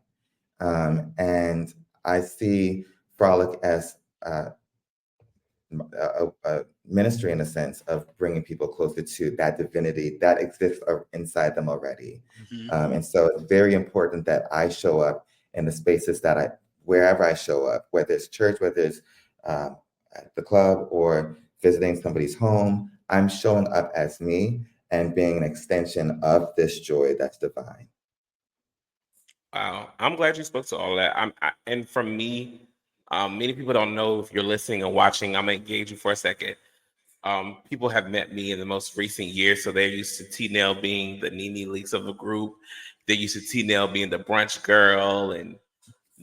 And I see Frolic as a ministry, in a sense of bringing people closer to that divinity that exists inside them already. And so it's very important that I show up in the spaces wherever I show up, whether it's church, whether it's at the club or visiting somebody's home. I'm showing up as me and being an extension of this joy that's divine. Wow, I'm glad you spoke to all that. And for me, many people don't know if you're listening and watching. I'm gonna engage you for a second. People have met me in the most recent years, so they're used to T-Nell being the Nene Leaks of a group. They're used to T-Nell being the brunch girl and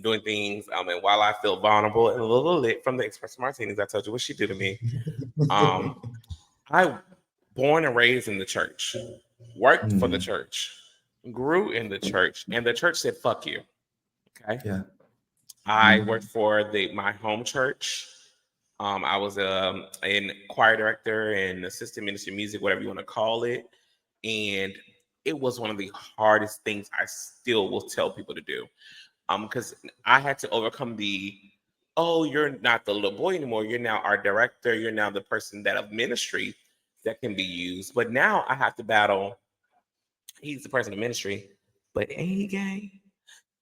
doing things. And while I feel vulnerable and a little lit from the espresso martinis, I told you what she did to me. I born and raised in the church, worked for the Mm, church, grew in the church, and the church said, "Fuck you." Okay. yeah. I worked Mm, for my home church. I was an choir director and assistant minister of music, whatever you want to call it. And it was one of the hardest things I still will tell people to do. Because I had to overcome oh, you're not the little boy anymore. You're now our director. You're now the person that of ministry that can be used. But now I have to battle. He's the person of ministry, but ain't he gay?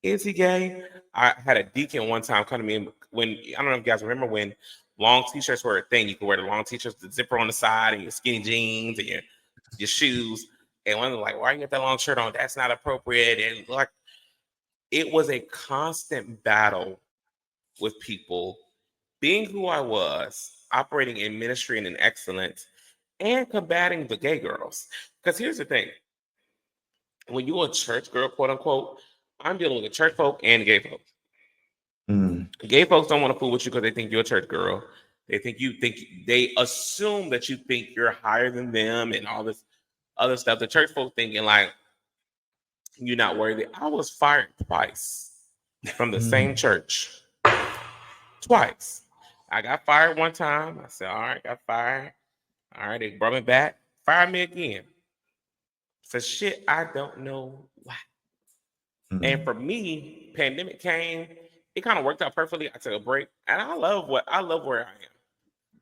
Is he gay? I had a deacon one time come to me when, I don't know if you guys remember when long t-shirts were a thing. You could wear the long t-shirts, the zipper on the side, and your skinny jeans and your shoes. And one was like, "Why you got that long shirt on? That's not appropriate." And like, it was a constant battle with people being who I was, operating in ministry and in excellence, and combating the gay girls. Because here's the thing: when you're a church girl, quote unquote, I'm dealing with the church folk and gay folk. mm, Gay folks don't want to fool with you because they think you're a church girl. They assume that you think you're higher than them and all this other stuff. The church folk thinking like you're not worthy. I was fired twice from the same mm, church. Twice. I got fired one time. I said, "All right, got fired." All right, they brought me back, fired me again. For shit, I don't know why. And mm, for me, pandemic came. It kind of worked out perfectly. I took a break, and I love where I am.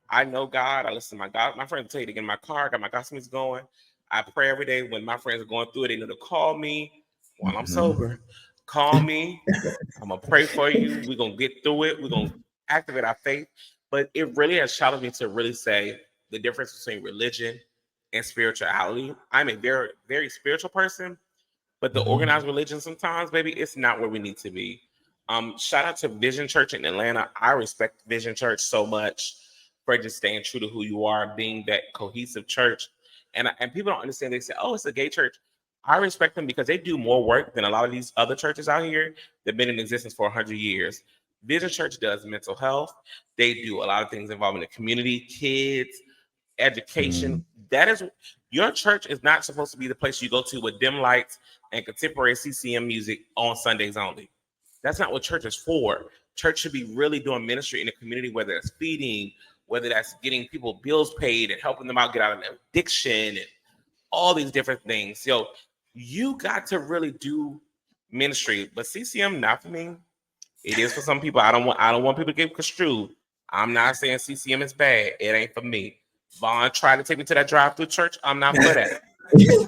I know God. I listen to my God. My friends tell you to get in my car. Got my gospel music going. I pray every day. When my friends are going through it, they know to call me. while I'm Mhm. sober. Call me. I'm gonna pray for you. We're gonna get through it. We're gonna activate our faith. But it really has challenged me to really say the difference between religion and spirituality. I'm a very, very spiritual person, but the organized religion sometimes, baby, it's not where we need to be. Shout out to Vision Church in Atlanta. I respect Vision Church so much for just staying true to who you are, being that cohesive church. And people don't understand. They say, "Oh, it's a gay church." I respect them because they do more work than a lot of these other churches out here that've been in existence for 100 years. Vision Church does mental health. They do a lot of things involving the community, kids, education. That is, your church is not supposed to be the place you go to with dim lights and contemporary CCM music on Sundays only. That's not what church is for. Church should be really doing ministry in the community, whether it's feeding, whether that's getting people bills paid and helping them out get out of addiction and all these different things. So you got to really do ministry. But CCM, not for me. It is for some people. I don't want people to get construed. I'm not saying CCM is bad. It ain't for me. Vonn tried to take me to that drive-through church. I'm not for that.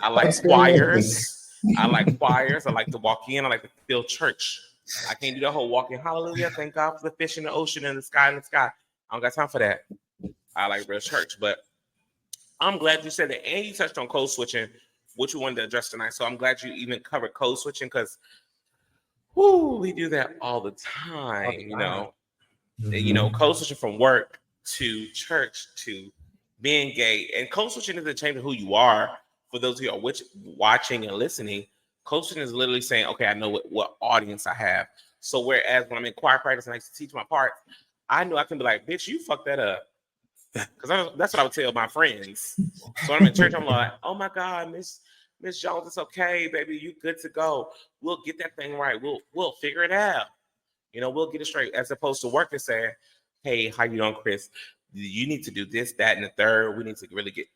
I like squires. I like choirs. I like to walk in. I like to feel church. I can't do the whole walking hallelujah. Thank God for the fish in the ocean and the sky in the sky. I don't got time for that. I like real church. But I'm glad you said that. And you touched on code switching, which we wanted to address tonight. So I'm glad you even covered code switching because we do that all the time. Code switching from work to church to being gay. And code switching isn't changing who you are. For those who are watching and listening, code switching is literally saying, okay, I know what audience I have. So whereas when I'm in choir practice and I used to teach my parts, I know I can be like, bitch, you fucked that up. Because that's what I would tell my friends. So when I'm in church, I'm like, oh my God, Miss Jones, it's okay, baby. You good to go. We'll get that thing right. We'll figure it out. We'll get it straight. As opposed to work and saying, hey, how you doing, Chris? You need to do this, that, and the third. We need to really get.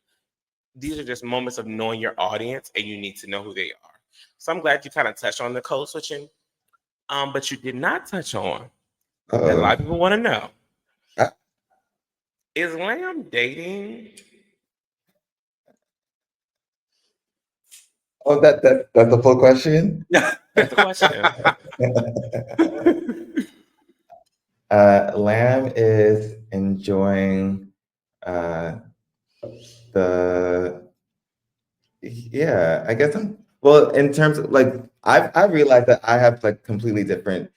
These are just moments of knowing your audience, and you need to know who they are. So I'm glad you kind of touched on the code switching. But you did not touch on that a lot of people want to know. Is Lamb dating? Oh, that's the full question? That's the question. Lamb is enjoying I guess in terms of I've realized that I have completely different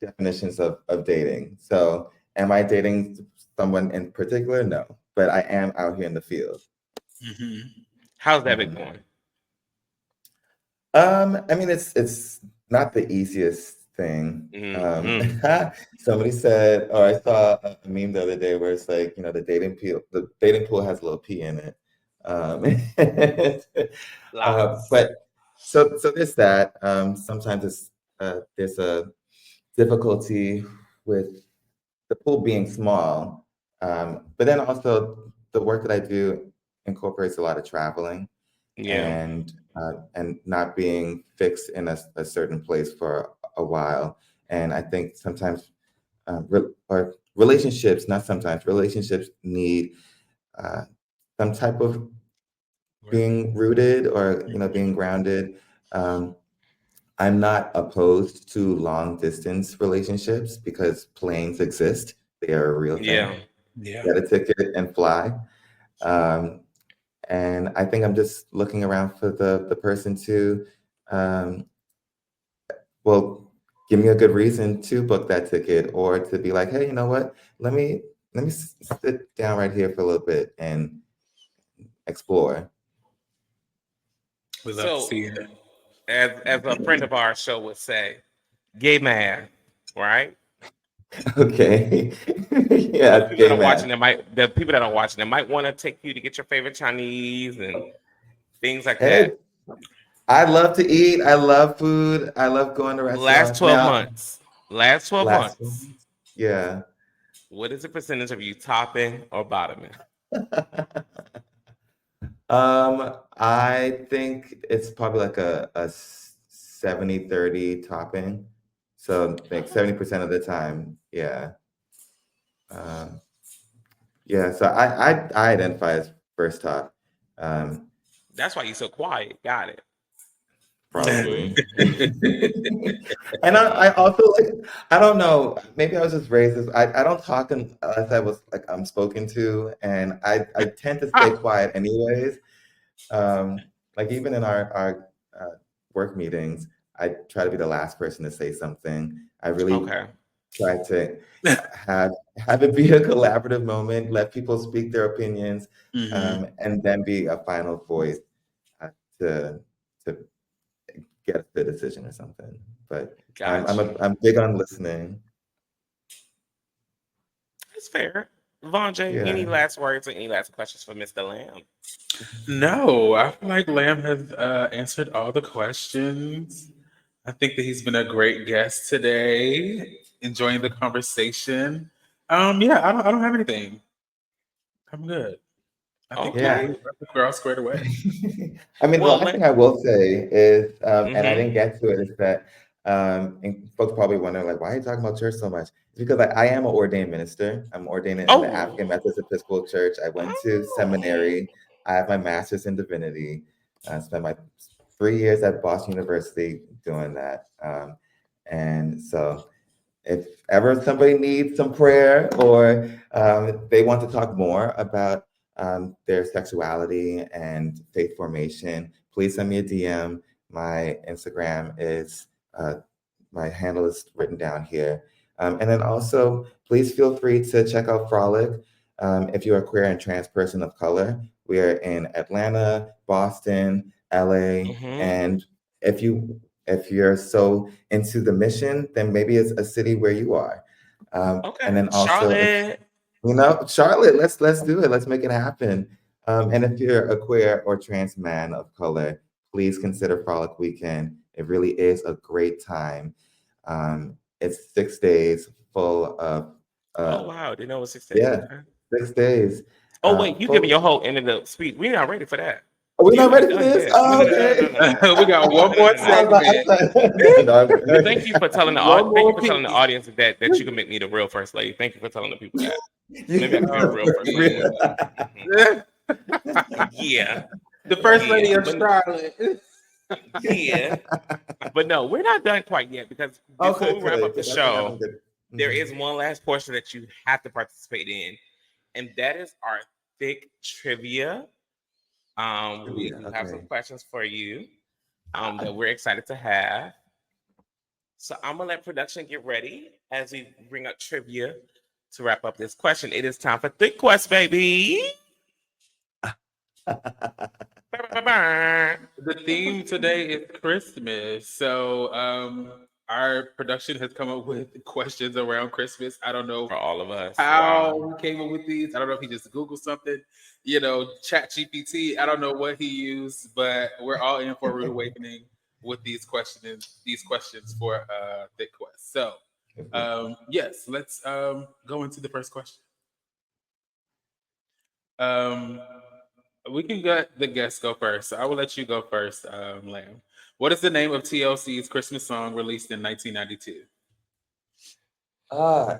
definitions of dating. So am I dating someone in particular? No, but I am out here in the field. Mm-hmm. How's that been going? I mean, it's not the easiest thing. Somebody said, or I saw a meme the other day where it's like, the dating pool has a little pee in it. But so there's that. Sometimes there's a difficulty with the pool being small, but then also the work that I do incorporates a lot of traveling. And not being fixed in a certain place for a while. And I think sometimes relationships need some type of being rooted or being grounded. I'm not opposed to long distance relationships because planes exist. They are a real thing. Get a ticket and fly. And I think I'm just looking around for the person to, give me a good reason to book that ticket, or to be like, hey, you know what? Let me sit down right here for a little bit and explore. We love to see it. As a friend of our show would say, gay man, right? Okay. Yeah, The people that are watching they might want to take you to get your favorite Chinese and things like that. I love to eat. I love food. I love going to restaurants. Last 12 months. Yeah. What is the percentage of you topping or bottoming? I think it's probably like a 70-30 topping. So like 70% of the time. Yeah. So I identify as first top. That's why you're so quiet. Got it. Probably. And I also like, I don't know, maybe I was just raised as I don't talk unless I was like I'm spoken to, and I tend to stay quiet anyways. Like even in our work meetings, I try to be the last person to say something. I really Okay. try to have it be a collaborative moment, let people speak their opinions, and then be a final voice to get the decision or something. But I'm big on listening. That's fair. Vonn.J, Yeah. any last words or any last questions for Mr. Lamb? No, I feel like Lamb has answered all the questions. I think that he's been a great guest today. Enjoying the conversation. Yeah, I don't have anything. I'm good. I think we're all squared away. I mean, the last thing I will say is, and I didn't get to it, is that, and folks probably wondering, like, why are you talking about church so much? It's because I am an ordained minister. I'm ordained in the African Methodist Episcopal Church. I went to seminary. I have my master's in divinity. I spent my 3 years at Boston University doing that. And so if ever somebody needs some prayer or they want to talk more about their sexuality and faith formation, please send me a DM. My Instagram is, my handle is written down here. And then also, please feel free to check out Frolic if you're a queer and trans person of color. We are in Atlanta, Boston, LA, and if you're so into the mission, then maybe it's a city where you are. And then also, Charlotte. Charlotte, let's do it. Let's make it happen. And if you're a queer or trans man of color, please consider Frolic Weekend. It really is a great time. It's 6 days full of. Oh wow! Didn't know it was 6 days. Yeah, 6 days. Oh wait, you giving your whole end of the speech? We're not ready for that. Are we not ready for this? Oh, okay. We got one more segment. Thank you for telling the audience that you can make me the real first lady. Thank you for telling the people that. Maybe I can be a real first lady. Yeah. The first lady of Charlotte. Yeah. But no, we're not done quite yet because before we wrap up the show, there is one last portion that you have to participate in, and that is our thick trivia. We do have some questions for you that we're excited to have. So I'm gonna let production get ready as we bring up trivia to wrap up this question. It is time for Thick Quest, baby. The theme today is Christmas. So our production has come up with questions around Christmas. I don't know for all of us how he came up with these. I don't know if he just Googled something, Chat GPT. I don't know what he used, but we're all in for a rude awakening with these questions for Thick Quest. So yes, let's go into the first question. We can let the guests go first. So I will let you go first, Lamb. What is the name of TLC's Christmas song released in 1992?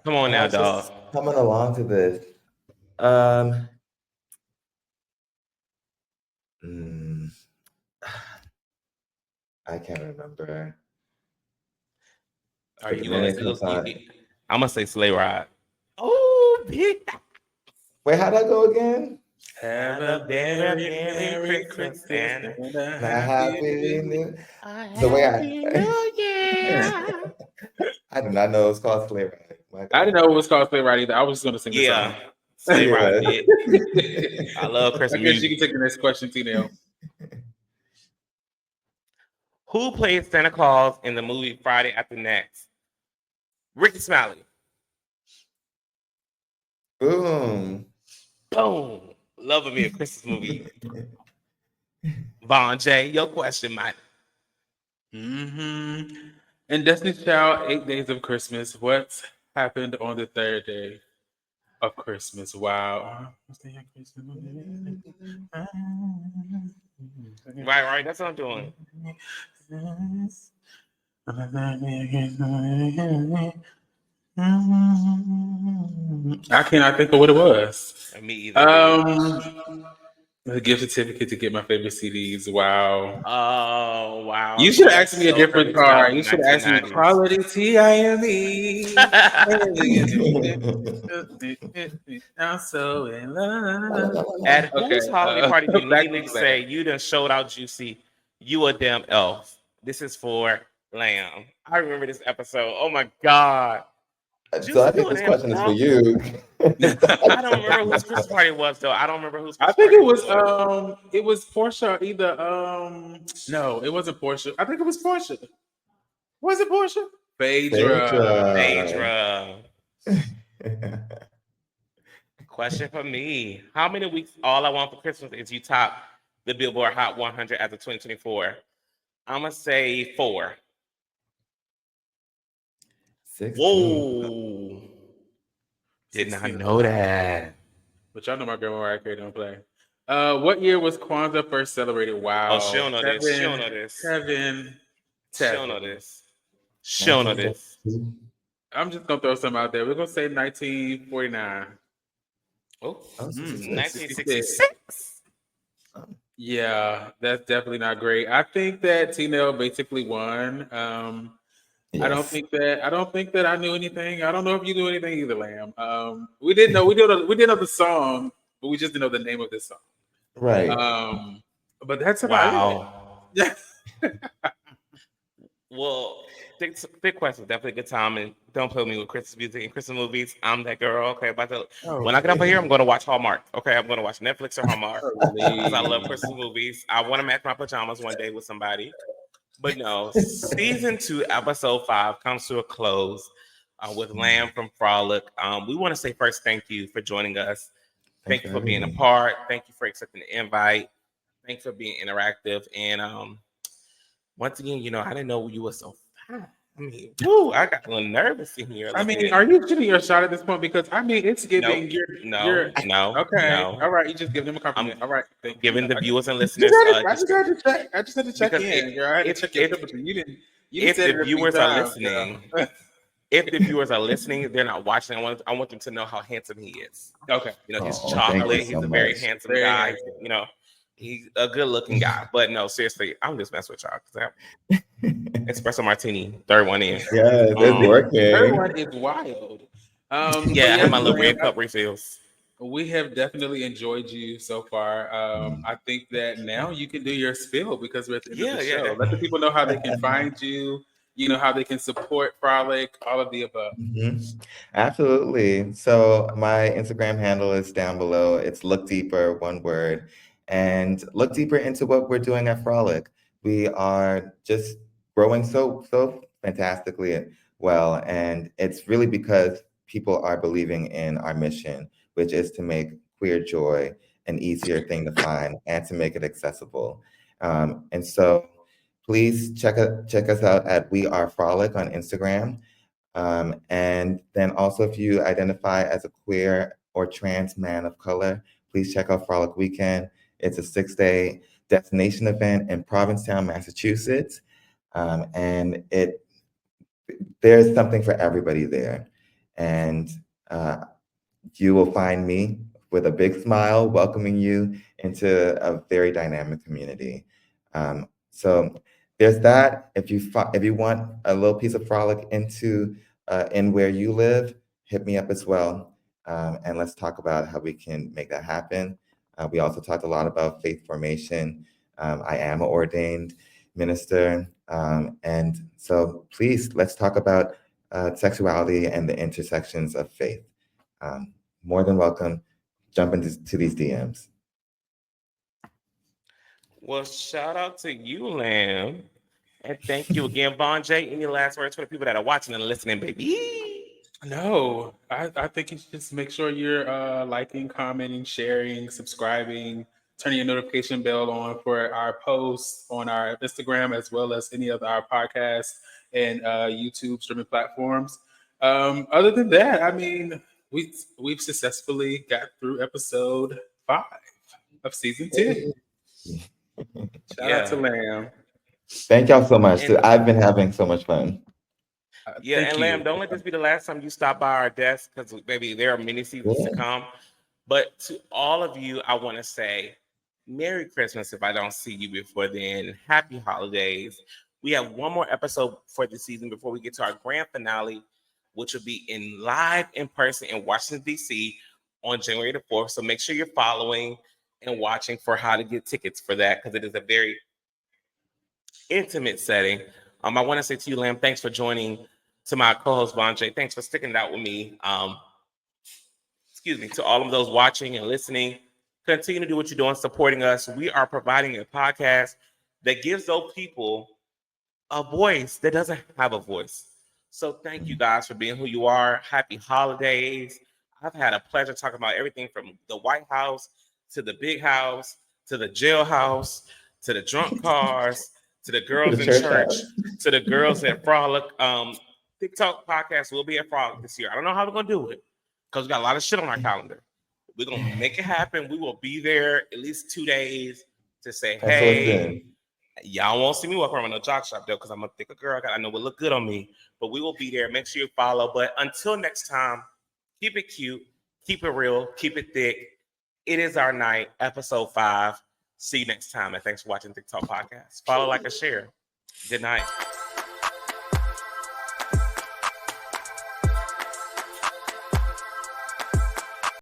Come on now, dog. Coming along to this. I can't remember. Are you gonna say? I'm gonna say Sleigh Ride. Oh, big. Wait, how'd that go again? Have a very Merry Christmas and a Happy New Year. I did not know it was called Sleigh Ride. I didn't know it was called Sleigh Ride either. I was just going to sing the song. Sleigh Ride. I love Christmas music. I guess you can take the next question, T.Nell. Who played Santa Claus in the movie Friday After Next? Ricky Smiley. Boom. Boom. Loving me a Christmas movie. Vonn.J, your question, Mike. In Destiny's Child, 8 Days of Christmas, what happened on the third day of Christmas? Wow. Right. That's what I'm doing. I cannot think of what it was. Me either. A gift certificate to get my favorite CDs. Wow. Oh wow! You should have That's asked me a so different early 2000s, card. You should have asked me 1990s. quality TIME. I'm so in love. At Okay, whose holiday party do you back immediately to say Lamb. you done showed out Juicy? You a damn elf. This is for Lamb. I remember this episode. Oh my god. So Juicy, I you think a this damn question is for elf. you. I don't remember whose Christmas party it was though. I don't remember whose I Christmas think party was. it was Portia either no, it wasn't Portia. I think it was Portia. Was it Portia? Phaedra. Phaedra. Question for me. How many weeks All I Want for Christmas is you top the Billboard Hot 100 as of 2024? I'm going to say 4. 16. Whoa. Did not know that. But y'all know my girl Mariah Carey don't play. What year was Kwanzaa first celebrated? Wow. Oh, she don't know this. She don't know this. Tevin. She don't know this. She don't know this. I'm just going to throw some out there. We're going to say 1949. Oh, 1966. 1966. Yeah, that's definitely not great. I think that Tee.Nell basically won. Yes. I don't think that I knew anything. I don't know if you knew anything either, Lamb. We didn't know. We did know the song, but we just didn't know the name of this song. Right. But that's about it. Yeah. Well, Thique question, definitely a good time, and don't put me with Christmas music and Christmas movies. I'm that girl. Okay, when I get up here, I'm going to watch Hallmark. Okay, I'm going to watch Netflix or Hallmark because I love Christmas movies. I want to match my pajamas one day with somebody. But no, season 2, episode 5 comes to a close with Lamb from Frolic. We want to say first, thank you for joining us. Thank you for being a part. Thank you for accepting the invite. Thanks for being interactive. And once again, I didn't know you were so fine. I mean, woo, I got a little nervous in here. I mean, are you shooting your shot at this point? Because I mean, it's giving no. Okay. No. All right. You just give them a compliment. All right. Giving the viewers and listeners. I just had to check. I just had to check in. I had to check your temperature. You didn't. If the viewers are listening, if the viewers are listening, they're not watching. I want them to know how handsome he is. Okay. He's chocolate. He's a very handsome guy. He's a good-looking guy. But no, seriously, I'm just messing with y'all. Espresso martini, third one in. Yeah, it's working. Third one is wild. I have my little red cup refills. We have definitely enjoyed you so far. I think that now you can do your spiel because we're at the end of the show. Let the people know how they can find you. How they can support Frolic, all of the above. Mm-hmm. Absolutely. So my Instagram handle is down below. It's Look Deeper, one word. And look deeper into what we're doing at Frolic. We are just growing so fantastically well. And it's really because people are believing in our mission, which is to make queer joy an easier thing to find and to make it accessible. And so please check us out at We Are Frolic on Instagram. And then also if you identify as a queer or trans man of color, please check out Frolic Weekend. It's a 6-day destination event in Provincetown, Massachusetts. And there's something for everybody there. And you will find me with a big smile welcoming you into a very dynamic community. So there's that. If you want a little piece of Frolic in where you live, hit me up as well. And let's talk about how we can make that happen. We also talked a lot about faith formation. I am an ordained minister. And so please, let's talk about sexuality and the intersections of faith. More than welcome. Jump into these DMs. Well, shout out to you, Lamb. And thank you again, Vonn.J. Any last words for the people that are watching and listening, baby? No, I think you should just make sure you're liking, commenting, sharing, subscribing, turning your notification bell on for our posts on our Instagram, as well as any of our podcasts and YouTube streaming platforms. Other than that, I mean, we've successfully got through episode 5 of season 2. Shout out to Lamb. Thank y'all so much. I've been having so much fun. And Lamb, don't let this be the last time you stop by our desk, because baby, there are many seasons to come. But to all of you, I want to say Merry Christmas if I don't see you before then. Happy holidays. We have one more episode for the season before we get to our grand finale, which will be live in person in Washington, D.C. on January the 4th. So make sure you're following and watching for how to get tickets for that, because it is a very intimate setting. I want to say to you, Lamb, thanks for joining. To my co-host, Vonn.J, thanks for sticking it out with me. To all of those watching and listening, continue to do what you're doing, supporting us. We are providing a podcast that gives those people a voice that doesn't have a voice. So thank you guys for being who you are. Happy holidays. I've had a pleasure talking about everything from the White House to the big house to the jailhouse to the drunk cars to the girls in church to the girls at Frolic. Thique Talk Podcast will be at Frolic this year. I don't know how we're going to do it because we got a lot of shit on our calendar. We're going to make it happen. We will be there at least 2 days to say, hey, y'all won't see me walk around with no jock strap though, because I'm a thicker girl. I know it will look good on me, but we will be there. Make sure you follow. But until next time, keep it cute, keep it real, keep it thick. It is our night, episode 5. See you next time, and thanks for watching Thique Talk Podcast. Follow, like, and share. Good night.